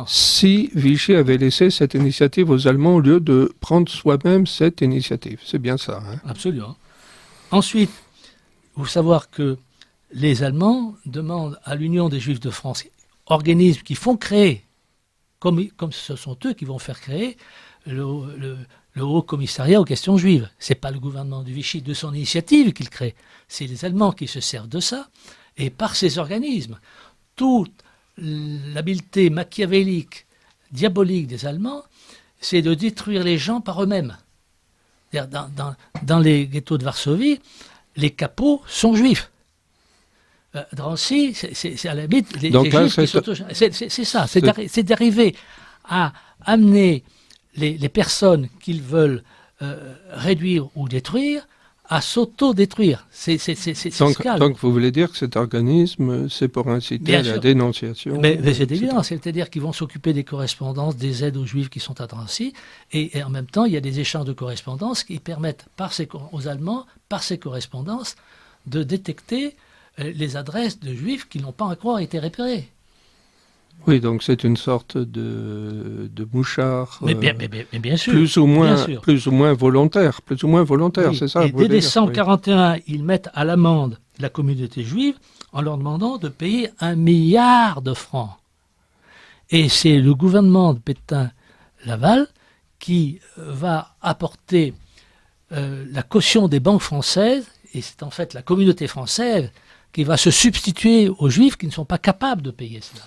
Speaker 1: si Vichy avait laissé cette initiative aux Allemands au lieu de prendre soi-même cette initiative. C'est bien ça. Hein?
Speaker 2: Absolument. Ensuite, il faut savoir que les Allemands demandent à l'Union des Juifs de France, organismes qui font créer, comme ce sont eux qui vont faire créer le Haut Commissariat aux questions juives. Ce n'est pas le gouvernement de Vichy de son initiative qu'il crée, c'est les Allemands qui se servent de ça, et par ces organismes, toute l'habileté machiavélique, diabolique des Allemands, c'est de détruire les gens par eux-mêmes. Dans les ghettos de Varsovie, les capots sont juifs. Drancy, c'est à la limite les Juifs qui sont... C'est ça, c'est d'arriver à amener les personnes qu'ils veulent réduire ou détruire à s'auto-détruire. C'est fiscal.
Speaker 1: Donc vous voulez dire que cet organisme, c'est pour inciter
Speaker 2: Bien
Speaker 1: à la
Speaker 2: sûr.
Speaker 1: dénonciation?
Speaker 2: Mais c'est évident, c'est-à-dire qu'ils vont s'occuper des correspondances, des aides aux Juifs qui sont à Drancy, et en même temps, il y a des échanges de correspondances qui permettent aux Allemands, par ces correspondances, de détecter les adresses de Juifs qui n'ont pas encore été repérés.
Speaker 1: Oui, donc c'est une sorte de mouchard,
Speaker 2: Mais bien sûr.
Speaker 1: plus ou
Speaker 2: bien sûr.
Speaker 1: moins volontaire,
Speaker 2: Oui.
Speaker 1: c'est ça?
Speaker 2: Et
Speaker 1: vous voulez
Speaker 2: dès
Speaker 1: dire,
Speaker 2: 1941, ils mettent à l'amende la communauté juive en leur demandant de payer 1 milliard de francs. Et c'est le gouvernement de Pétain-Laval qui va apporter la caution des banques françaises, et c'est en fait la communauté française qui va se substituer aux juifs qui ne sont pas capables de payer cela.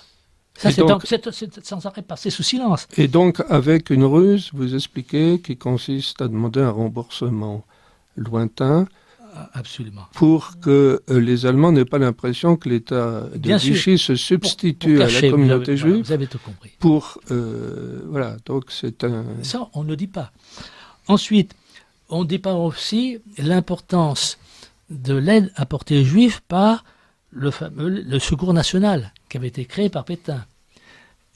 Speaker 2: Ça, c'est sans arrêt passé sous silence.
Speaker 1: Et donc, avec une ruse, vous expliquez, qui consiste à demander un remboursement lointain
Speaker 2: Absolument.
Speaker 1: pour que les Allemands n'aient pas l'impression que l'État de
Speaker 2: Bien sûr.
Speaker 1: Vichy se substitue
Speaker 2: Pour
Speaker 1: à
Speaker 2: cacher,
Speaker 1: la communauté
Speaker 2: voilà,
Speaker 1: juive.
Speaker 2: vous avez tout compris.
Speaker 1: Voilà, donc c'est un...
Speaker 2: Ça, on ne le dit pas. Ensuite, on ne dit pas aussi l'importance de l'aide apportée aux Juifs par le Secours national qui avait été créé par Pétain.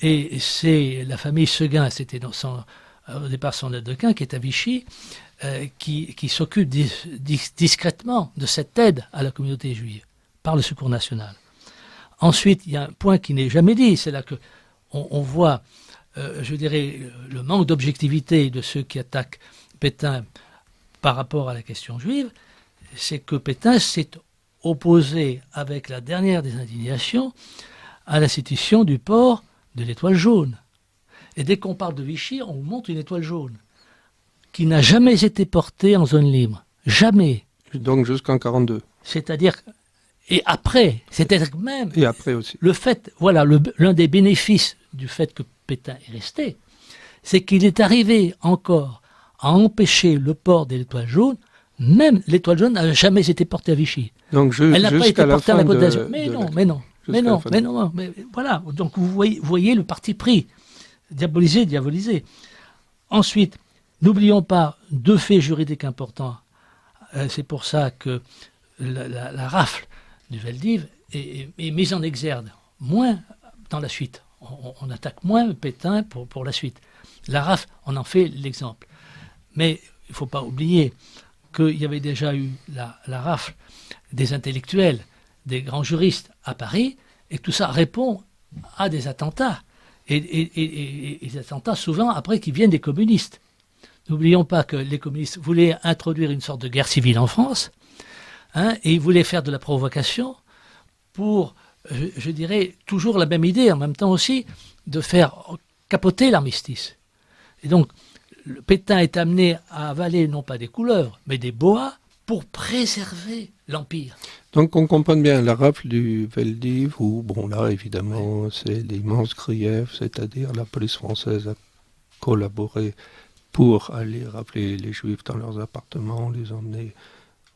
Speaker 2: Et c'est la famille Seguin, c'était au départ son aide de camp, qui est à Vichy, qui s'occupe discrètement de cette aide à la communauté juive par le Secours national. Ensuite, il y a un point qui n'est jamais dit, c'est là que on voit, je dirais, le manque d'objectivité de ceux qui attaquent Pétain par rapport à la question juive, c'est que Pétain s'est opposé avec la dernière des indignations à l'institution du port de l'étoile jaune. Et dès qu'on parle de Vichy, on montre une étoile jaune qui n'a jamais été portée en zone libre. Jamais.
Speaker 1: Donc jusqu'en 1942.
Speaker 2: C'est-à-dire, et après, c'est-à-dire même...
Speaker 1: Et après aussi.
Speaker 2: Le fait, voilà, l'un des bénéfices du fait que Pétain est resté, c'est qu'il est arrivé encore à empêcher le port de l'étoile jaune. Même l'étoile jaune n'a jamais été portée à Vichy.
Speaker 1: Donc
Speaker 2: elle n'a pas été portée à la Côte d'Azur. Mais voilà. Donc vous voyez le parti pris, diabolisé. Ensuite, n'oublions pas 2 faits juridiques importants. C'est pour ça que la rafle du Veldiv est mise en exergue, moins dans la suite. On attaque moins Pétain pour la suite. La rafle, on en fait l'exemple. Mais il ne faut pas oublier qu'il y avait déjà eu la rafle des intellectuels, des grands juristes à Paris, et tout ça répond à des attentats. Et des attentats souvent après qui viennent des communistes. N'oublions pas que les communistes voulaient introduire une sorte de guerre civile en France, et ils voulaient faire de la provocation pour, je dirais, toujours la même idée, en même temps aussi, de faire capoter l'armistice. Et donc, Pétain est amené à avaler non pas des couleuvres, mais des boas pour préserver l'Empire.
Speaker 1: Donc on comprend bien la rafle du Veldiv, où, bon là évidemment c'est l'immense grief, c'est-à-dire la police française a collaboré pour aller rafler les Juifs dans leurs appartements, les emmener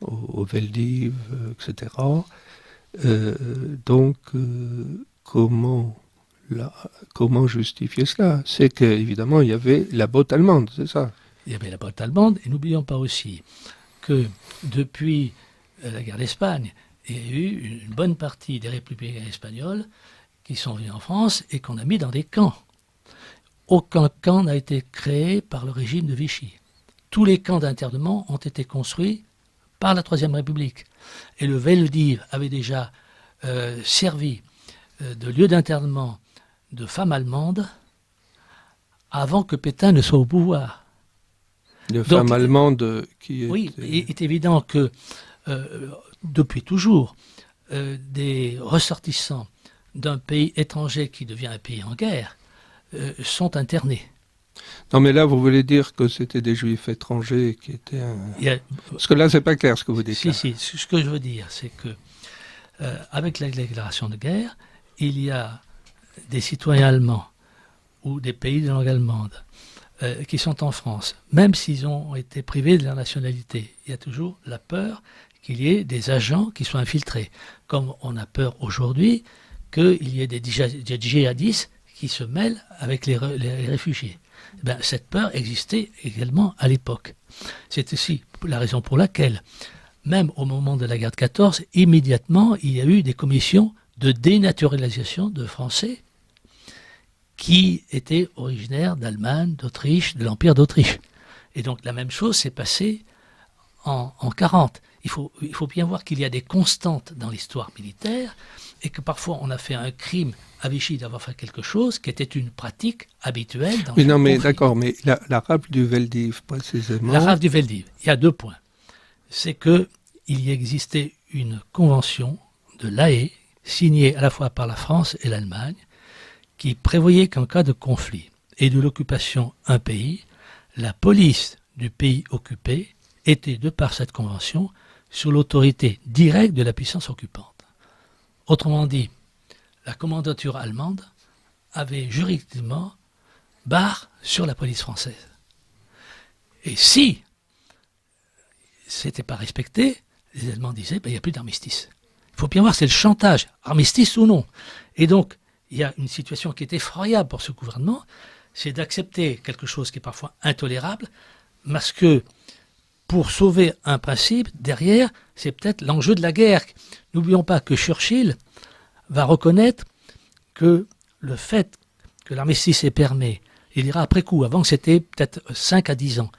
Speaker 1: au Veldiv, etc. Comment justifier cela? C'est qu'évidemment, il y avait la botte allemande, c'est ça?
Speaker 2: Il y avait la botte allemande, et n'oublions pas aussi que depuis la guerre d'Espagne, il y a eu une bonne partie des républicains espagnols qui sont venus en France et qu'on a mis dans des camps. Aucun camp n'a été créé par le régime de Vichy. Tous les camps d'internement ont été construits par la Troisième République. Et le Veldiv avait déjà servi de lieu d'internement de femmes allemandes avant que Pétain ne soit au pouvoir.
Speaker 1: De femmes allemandes qui
Speaker 2: oui, il est évident que depuis toujours, des ressortissants d'un pays étranger qui devient un pays en guerre sont internés.
Speaker 1: Non, mais là, vous voulez dire que c'était des Juifs étrangers qui étaient... Parce que là, c'est pas clair ce que vous dites.
Speaker 2: Si, ce que je veux dire, c'est que avec la déclaration de guerre, il y a des citoyens allemands ou des pays de langue allemande qui sont en France, même s'ils ont été privés de leur nationalité. Il y a toujours la peur qu'il y ait des agents qui soient infiltrés, comme on a peur aujourd'hui qu'il y ait des djihadistes qui se mêlent avec les réfugiés. Cette peur existait également à l'époque. C'est aussi la raison pour laquelle, même au moment de la guerre de 14, immédiatement, il y a eu des commissions de dénaturalisation de Français qui étaient originaires d'Allemagne, d'Autriche, de l'Empire d'Autriche. Et donc la même chose s'est passée en 40. Il faut bien voir qu'il y a des constantes dans l'histoire militaire et que parfois on a fait un crime à Vichy d'avoir fait quelque chose qui était une pratique habituelle dans
Speaker 1: mais non, mais
Speaker 2: conflit.
Speaker 1: d'accord, mais la rafle du Veldiv, précisément...
Speaker 2: La rafle du Veldiv, il y a 2 points. C'est qu'il y existait une convention de La Haye, signée à la fois par la France et l'Allemagne, qui prévoyait qu'en cas de conflit et de l'occupation d'un pays, la police du pays occupé était, de par cette convention, sous l'autorité directe de la puissance occupante. Autrement dit, la commandature allemande avait juridiquement barre sur la police française. Et si c'était pas respecté, les Allemands disaient il n'y a plus d'armistice. Il faut bien voir, c'est le chantage, armistice ou non. Et donc, il y a une situation qui est effroyable pour ce gouvernement, c'est d'accepter quelque chose qui est parfois intolérable, parce que pour sauver un principe, derrière, c'est peut-être l'enjeu de la guerre. N'oublions pas que Churchill va reconnaître que le fait que l'armistice est permis, il dira après coup, avant c'était peut-être 5 à 10 ans,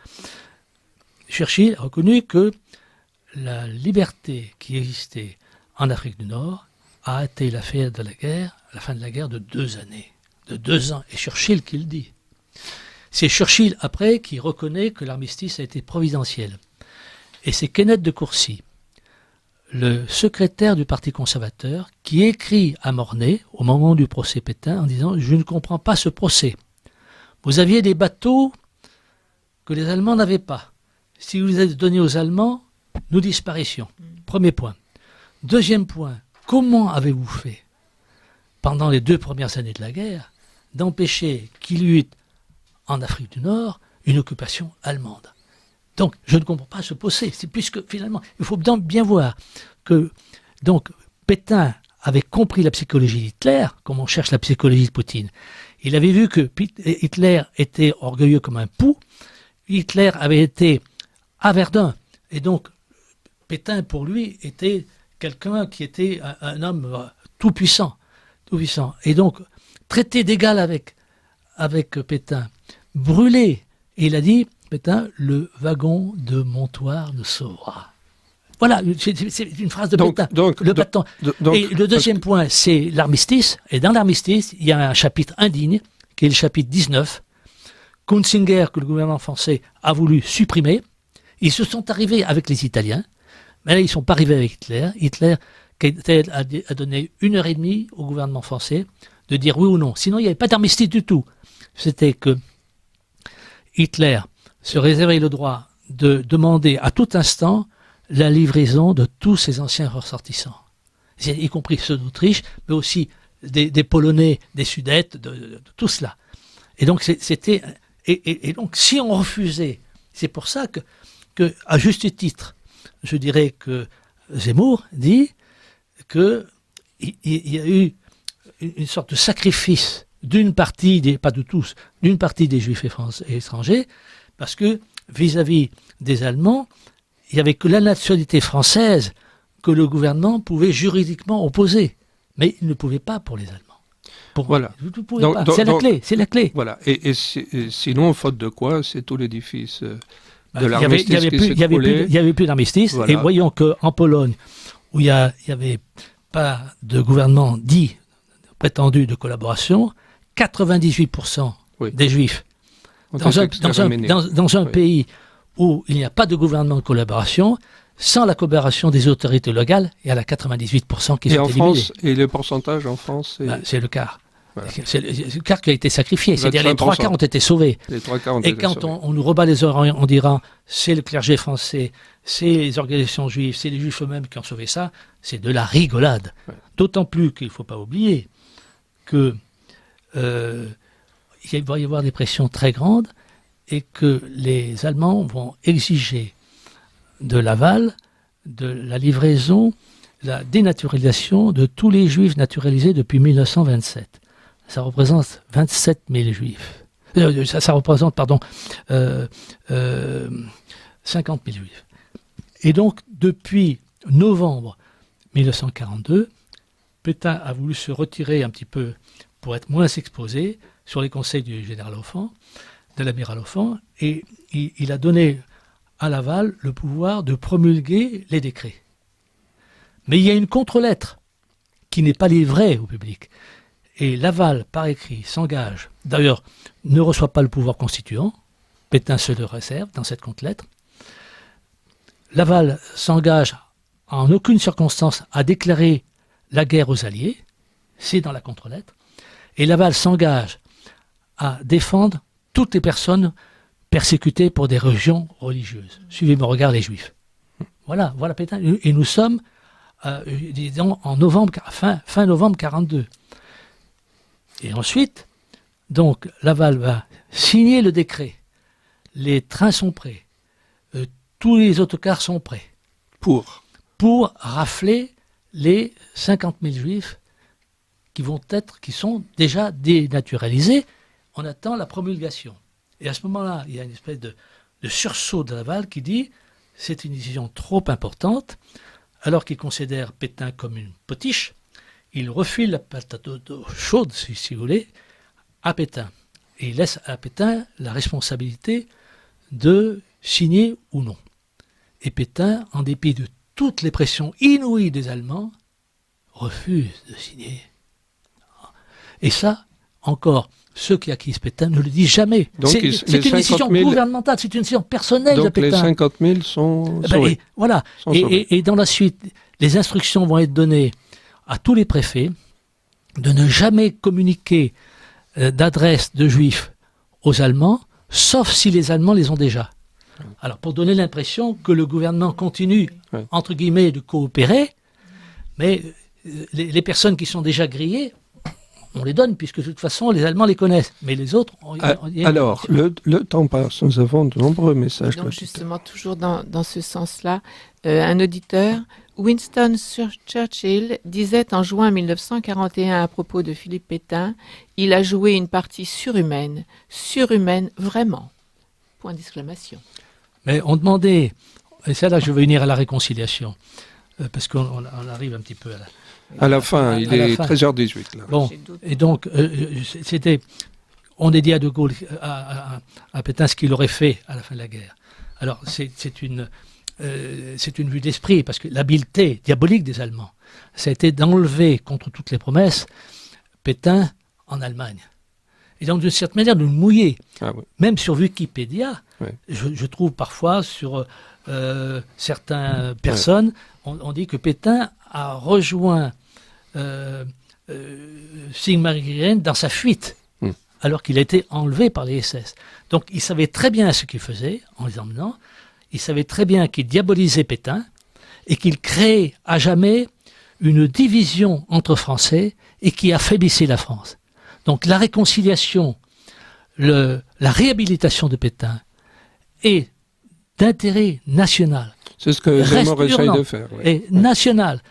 Speaker 2: Churchill a reconnu que la liberté qui existait en Afrique du Nord a été l'affaire de la guerre, à la fin de la guerre, de 2 années, de 2 ans. Et Churchill qui le dit. C'est Churchill, après, qui reconnaît que l'armistice a été providentiel. Et c'est Kenneth de Courcy, le secrétaire du Parti conservateur, qui écrit à Mornay, au moment du procès Pétain, en disant « Je ne comprends pas ce procès. Vous aviez des bateaux que les Allemands n'avaient pas. Si vous les avez donnés aux Allemands, nous disparaissions. » Premier point. Deuxième point, comment avez-vous fait, pendant les 2 premières années de la guerre, d'empêcher qu'il y eût en Afrique du Nord une occupation allemande? Donc, je ne comprends pas ce procès. C'est puisque, finalement, il faut bien voir que donc, Pétain avait compris la psychologie d'Hitler, comme on cherche la psychologie de Poutine. Il avait vu que Hitler était orgueilleux comme un pou. Hitler avait été à Verdun. Et donc, Pétain, pour lui, était quelqu'un qui était un homme tout puissant. Et donc, traité d'égal avec Pétain, brûlé. Et il a dit, Pétain, le wagon de Montoire nous sauvera. Voilà, c'est une phrase de Pétain. Et le deuxième point, c'est l'armistice. Et dans l'armistice, il y a un chapitre indigne, qui est le chapitre 19, Kunzinger, que le gouvernement français a voulu supprimer. Ils se sont arrivés avec les Italiens, mais là, ils ne sont pas arrivés avec Hitler. Hitler a donné 1h30 au gouvernement français de dire oui ou non. Sinon, il n'y avait pas d'armistice du tout. C'était que Hitler se réservait le droit de demander à tout instant la livraison de tous ses anciens ressortissants, y compris ceux d'Autriche, mais aussi des Polonais, des Sudètes, de tout cela. Et donc, c'était... Et donc, si on refusait, c'est pour ça que, à juste titre, je dirais que Zemmour dit qu'il y a eu une sorte de sacrifice d'une partie, pas de tous, d'une partie des Juifs et étrangers, parce que vis-à-vis des Allemands, il n'y avait que la nationalité française que le gouvernement pouvait juridiquement opposer. Mais il ne pouvait pas pour les Allemands.
Speaker 1: Voilà.
Speaker 2: C'est la clé.
Speaker 1: Voilà. Et sinon, faute de quoi, c'est tout l'édifice de l'armistice
Speaker 2: Il n'y avait plus d'armistice. Voilà. Et voyons qu'en Pologne, où il n'y avait pas de gouvernement dit, prétendu de collaboration, 98% des Juifs, dans un pays où il n'y a pas de gouvernement de collaboration, sans la collaboration des autorités locales, il y a 98% qui sont éliminés.
Speaker 1: Et le pourcentage en France
Speaker 2: c'est le quart. Voilà. C'est le quart qui a été sacrifié, c'est-à-dire les 3 quarts ont été sauvés. Et quand on nous rebat les oreilles, on dira c'est le clergé français, c'est les organisations juives, c'est les juifs eux-mêmes qui ont sauvé ça, c'est de la rigolade. Ouais. D'autant plus qu'il ne faut pas oublier que il va y avoir des pressions très grandes et que les Allemands vont exiger de Laval de la livraison, la dénaturalisation de tous les Juifs naturalisés depuis 1927. Ça représente 27 000 Juifs. Ça représente, 50 000 juifs. Et donc, depuis novembre 1942, Pétain a voulu se retirer un petit peu pour être moins exposé sur les conseils du général Hoffmann, de l'amiral Hoffmann, et il a donné à Laval le pouvoir de promulguer les décrets. Mais il y a une contre-lettre qui n'est pas livrée au public. Et Laval, par écrit, s'engage, d'ailleurs, ne reçoit pas le pouvoir constituant, Pétain se le réserve dans cette contre-lettre. Laval s'engage en aucune circonstance à déclarer la guerre aux Alliés, c'est dans la contre-lettre, et Laval s'engage à défendre toutes les personnes persécutées pour des raisons religieuses. Suivez mon regard, les Juifs. Voilà Pétain. Et nous sommes, disons, en novembre, fin novembre 42. Et ensuite, donc, Laval va signer le décret. Les trains sont prêts. Tous les autocars sont prêts. Pour rafler les 50 000 Juifs qui sont déjà dénaturalisés. On attend la promulgation. Et à ce moment-là, il y a une espèce de sursaut de Laval qui dit c'est une décision trop importante, alors qu'il considère Pétain comme une potiche. Il refile la patate chaude, si vous voulez, à Pétain. Et il laisse à Pétain la responsabilité de signer ou non. Et Pétain, en dépit de toutes les pressions inouïes des Allemands, refuse de signer. Et ça, encore, ceux qui acquisent Pétain ne le disent jamais.
Speaker 1: Donc,
Speaker 2: c'est une décision gouvernementale, c'est une décision personnelle de Pétain.
Speaker 1: Donc les 50 000 sont sauvés.
Speaker 2: Voilà. Et dans la suite, les instructions vont être données à tous les préfets de ne jamais communiquer d'adresse de Juifs aux Allemands, sauf si les Allemands les ont déjà. Alors, pour donner l'impression que le gouvernement continue, entre guillemets, de coopérer, mais les personnes qui sont déjà grillées, on les donne, puisque de toute façon, les Allemands les connaissent. Mais les autres...
Speaker 1: Alors, le temps passe, nous avons de nombreux messages.
Speaker 3: Donc, justement, toujours dans ce sens-là, un auditeur, Winston Churchill, disait en juin 1941 à propos de Philippe Pétain, « Il a joué une partie surhumaine vraiment. » Point d'exclamation.
Speaker 2: Mais on demandait, et c'est là que je veux venir à la réconciliation, parce qu'on arrive un petit peu
Speaker 1: à la fin, il est 13h18. Là.
Speaker 2: Bon, et donc, on dédie à De Gaulle, à Pétain, ce qu'il aurait fait à la fin de la guerre. Alors, c'est une vue d'esprit, parce que l'habileté diabolique des Allemands, ça a été d'enlever, contre toutes les promesses, Pétain en Allemagne. Et donc, d'une certaine manière, de le mouiller. Même sur Wikipédia, je trouve parfois sur certaines personnes, on dit que Pétain a rejoint Sigmaringen dans sa fuite, alors qu'il a été enlevé par les SS. Donc, il savait très bien ce qu'il faisait en les emmenant. Il savait très bien qu'il diabolisait Pétain et qu'il créait à jamais une division entre Français et qui affaiblissait la France. Donc la réconciliation, la réhabilitation de Pétain est d'intérêt national.
Speaker 1: C'est ce que Zemmour essaye de faire.
Speaker 2: Et national,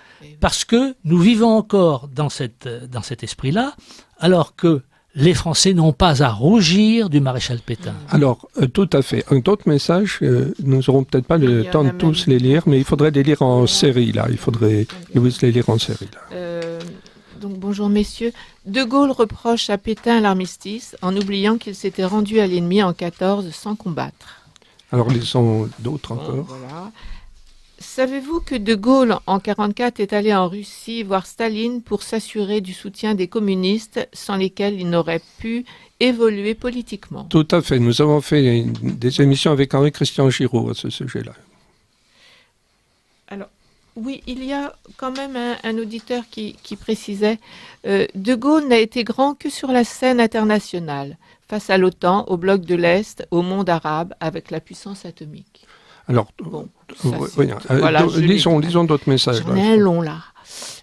Speaker 2: parce que nous vivons encore dans cet esprit-là, alors que les Français n'ont pas à rougir du maréchal Pétain.
Speaker 1: Alors, tout à fait. Un autre message, nous n'aurons peut-être pas le temps de tous les lire, mais il faudrait les lire en série, là. Il faudrait les lire en série, là.
Speaker 3: Donc, bonjour messieurs. De Gaulle reproche à Pétain l'armistice en oubliant qu'il s'était rendu à l'ennemi en 14 sans combattre.
Speaker 1: Alors, lisons d'autres encore.
Speaker 3: Voilà. Savez-vous que De Gaulle, en 1944, est allé en Russie voir Staline pour s'assurer du soutien des communistes sans lesquels il n'aurait pu évoluer politiquement?
Speaker 1: Tout à fait. Nous avons fait des émissions avec Henri-Christian Giraud à ce sujet-là.
Speaker 3: Alors, oui, il y a quand même un auditeur qui précisait De Gaulle n'a été grand que sur la scène internationale, face à l'OTAN, au bloc de l'Est, au monde arabe, avec la puissance atomique.
Speaker 1: Alors,
Speaker 3: bon,
Speaker 1: lisons d'autres messages.
Speaker 3: J'en ai un long là.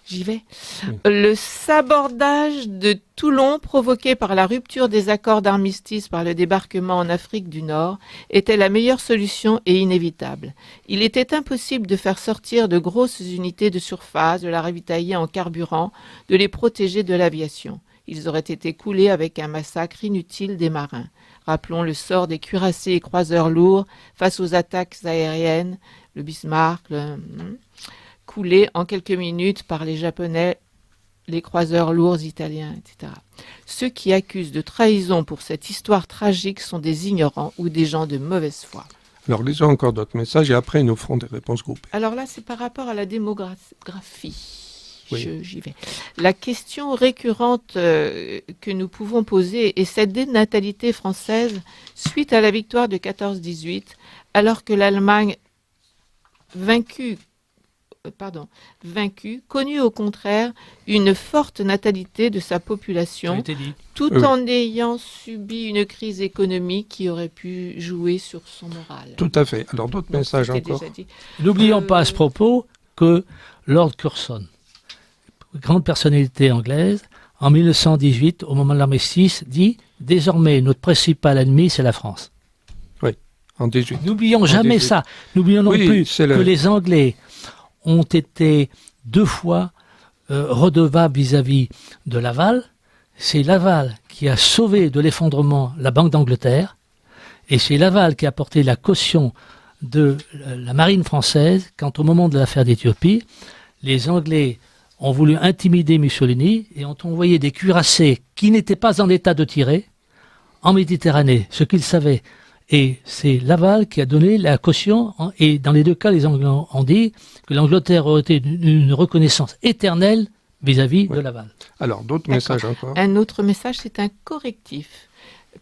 Speaker 3: J'y vais. Oui. Le sabordage de Toulon provoqué par la rupture des accords d'armistice par le débarquement en Afrique du Nord était la meilleure solution et inévitable. Il était impossible de faire sortir de grosses unités de surface, de la ravitailler en carburant, de les protéger de l'aviation. ils auraient été coulés avec un massacre inutile des marins. Rappelons le sort des cuirassés et croiseurs lourds face aux attaques aériennes, le Bismarck, coulés en quelques minutes par les Japonais, les croiseurs lourds italiens, etc. Ceux qui accusent de trahison pour cette histoire tragique sont des ignorants ou des gens de mauvaise foi.
Speaker 1: Alors, lisons encore d'autres messages et après, nous ferons des réponses groupées.
Speaker 3: Alors là, c'est par rapport à la démographie.
Speaker 1: Oui.
Speaker 3: J'y vais. La question récurrente que nous pouvons poser est cette dénatalité française suite à la victoire de 14-18, alors que l'Allemagne vaincue, connut au contraire une forte natalité de sa population, tout en ayant subi une crise économique qui aurait pu jouer sur son moral.
Speaker 1: Tout à fait. Alors, d'autres messages encore.
Speaker 2: N'oublions pas à ce propos que Lord Curzon, grande personnalité anglaise, en 1918, au moment de l'armistice, dit « Désormais, notre principal ennemi, c'est la France ».
Speaker 1: Oui, en 18.
Speaker 2: N'oublions jamais 18. Ça. N'oublions non plus que les Anglais ont été 2 fois redevables vis-à-vis de Laval. C'est Laval qui a sauvé de l'effondrement la Banque d'Angleterre, et c'est Laval qui a apporté la caution de la marine française quand, au moment de l'affaire d'Éthiopie, les Anglais ont voulu intimider Mussolini et ont envoyé des cuirassés qui n'étaient pas en état de tirer en Méditerranée, ce qu'ils savaient. Et c'est Laval qui a donné la caution, et dans les 2 cas, les Anglais ont dit que l'Angleterre aurait été une reconnaissance éternelle vis-à-vis de Laval.
Speaker 1: Alors, d'autres messages encore.
Speaker 3: Un autre message, c'est un correctif.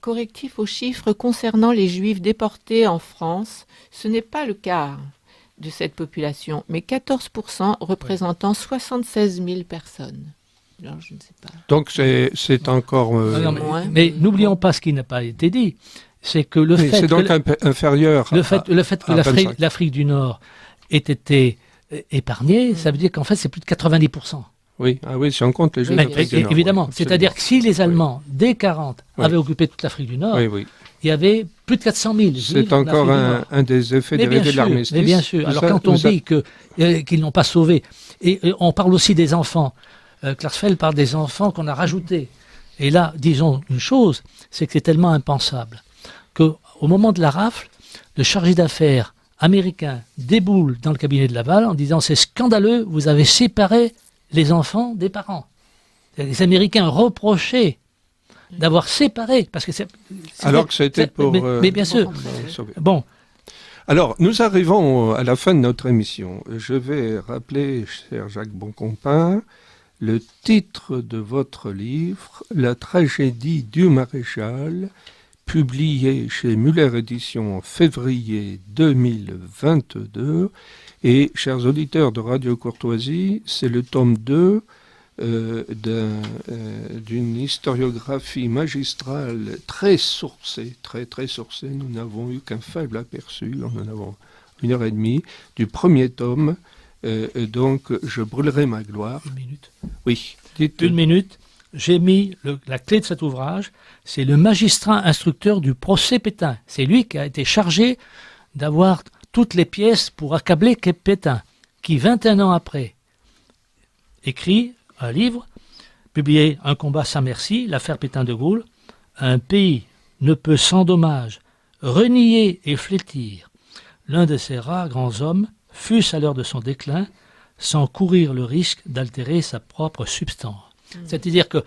Speaker 3: Correctif aux chiffres concernant les Juifs déportés en France. Ce n'est pas le cas de cette population, mais 14% représentant 76 000 personnes. Alors, je ne sais pas.
Speaker 1: Donc, c'est encore...
Speaker 2: mais n'oublions pas ce qui n'a pas été dit. C'est que le fait
Speaker 1: c'est donc inférieur
Speaker 2: le fait que l'Afrique du Nord ait été épargnée, ça veut dire qu'en fait, c'est plus de 90%.
Speaker 1: Oui, si on compte les Juifs d'Afrique du Nord.
Speaker 2: Évidemment. C'est-à-dire que si les Allemands, dès 40, avaient occupé toute l'Afrique du Nord, il y avait plus de 400 000 Juifs.
Speaker 1: C'est encore un des effets dérivés de l'armistice.
Speaker 2: Mais bien sûr. Alors quand on dit qu'ils n'ont pas sauvé, et on parle aussi des enfants, Klarsfeld parle des enfants qu'on a rajoutés. Et là, disons une chose, c'est que c'est tellement impensable qu'au moment de la rafle, le chargé d'affaires américain déboule dans le cabinet de Laval en disant « C'est scandaleux, vous avez séparé les enfants des parents ». Les Américains reprochaient d'avoir séparé, parce que
Speaker 1: alors que c'était pour...
Speaker 2: mais bien sûr. Bon.
Speaker 1: Alors, nous arrivons à la fin de notre émission. Je vais rappeler, cher Jacques Boncompin, le titre de votre livre, « La tragédie du maréchal », publié chez Muller Éditions en février 2022. Et, chers auditeurs de Radio Courtoisie, c'est le tome 2 d'une historiographie magistrale très sourcée, très sourcée. Nous n'avons eu qu'un faible aperçu, en avons 1h30, du premier tome. Donc, je brûlerai ma gloire.
Speaker 2: Une minute.
Speaker 1: Oui.
Speaker 2: Une minute. J'ai mis la clé de cet ouvrage, c'est le magistrat instructeur du procès Pétain. C'est lui qui a été chargé d'avoir toutes les pièces pour accabler Pétain, qui 21 ans après écrit un livre, publié Un combat sans merci, l'affaire Pétain de Gaulle. Un pays ne peut sans dommage renier et flétir l'un de ces rares grands hommes, fût-ce à l'heure de son déclin, sans courir le risque d'altérer sa propre substance. C'est-à-dire que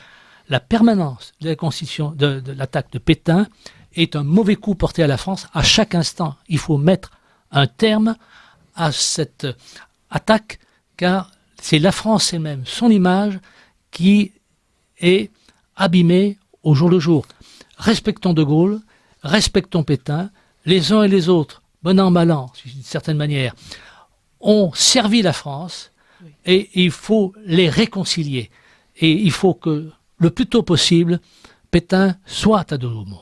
Speaker 2: la permanence de la constitution de l'attaque de Pétain est un mauvais coup porté à la France. À chaque instant, il faut mettre un terme à cette attaque, car c'est la France elle-même, son image, qui est abîmée au jour le jour. Respectons De Gaulle, respectons Pétain, les uns et les autres, bon an, mal an, d'une certaine manière, ont servi la France, et il faut les réconcilier. Et il faut que, le plus tôt possible, Pétain soit à Deauville.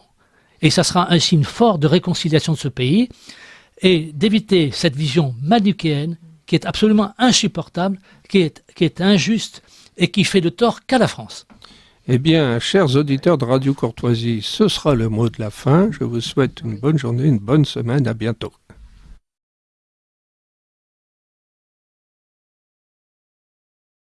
Speaker 2: Et ça sera un signe fort de réconciliation de ce pays et d'éviter cette vision manichéenne qui est absolument insupportable, qui est injuste et qui fait de tort qu'à la France.
Speaker 1: Eh bien, chers auditeurs de Radio Courtoisie, ce sera le mot de la fin. Je vous souhaite une bonne journée, une bonne semaine. À bientôt.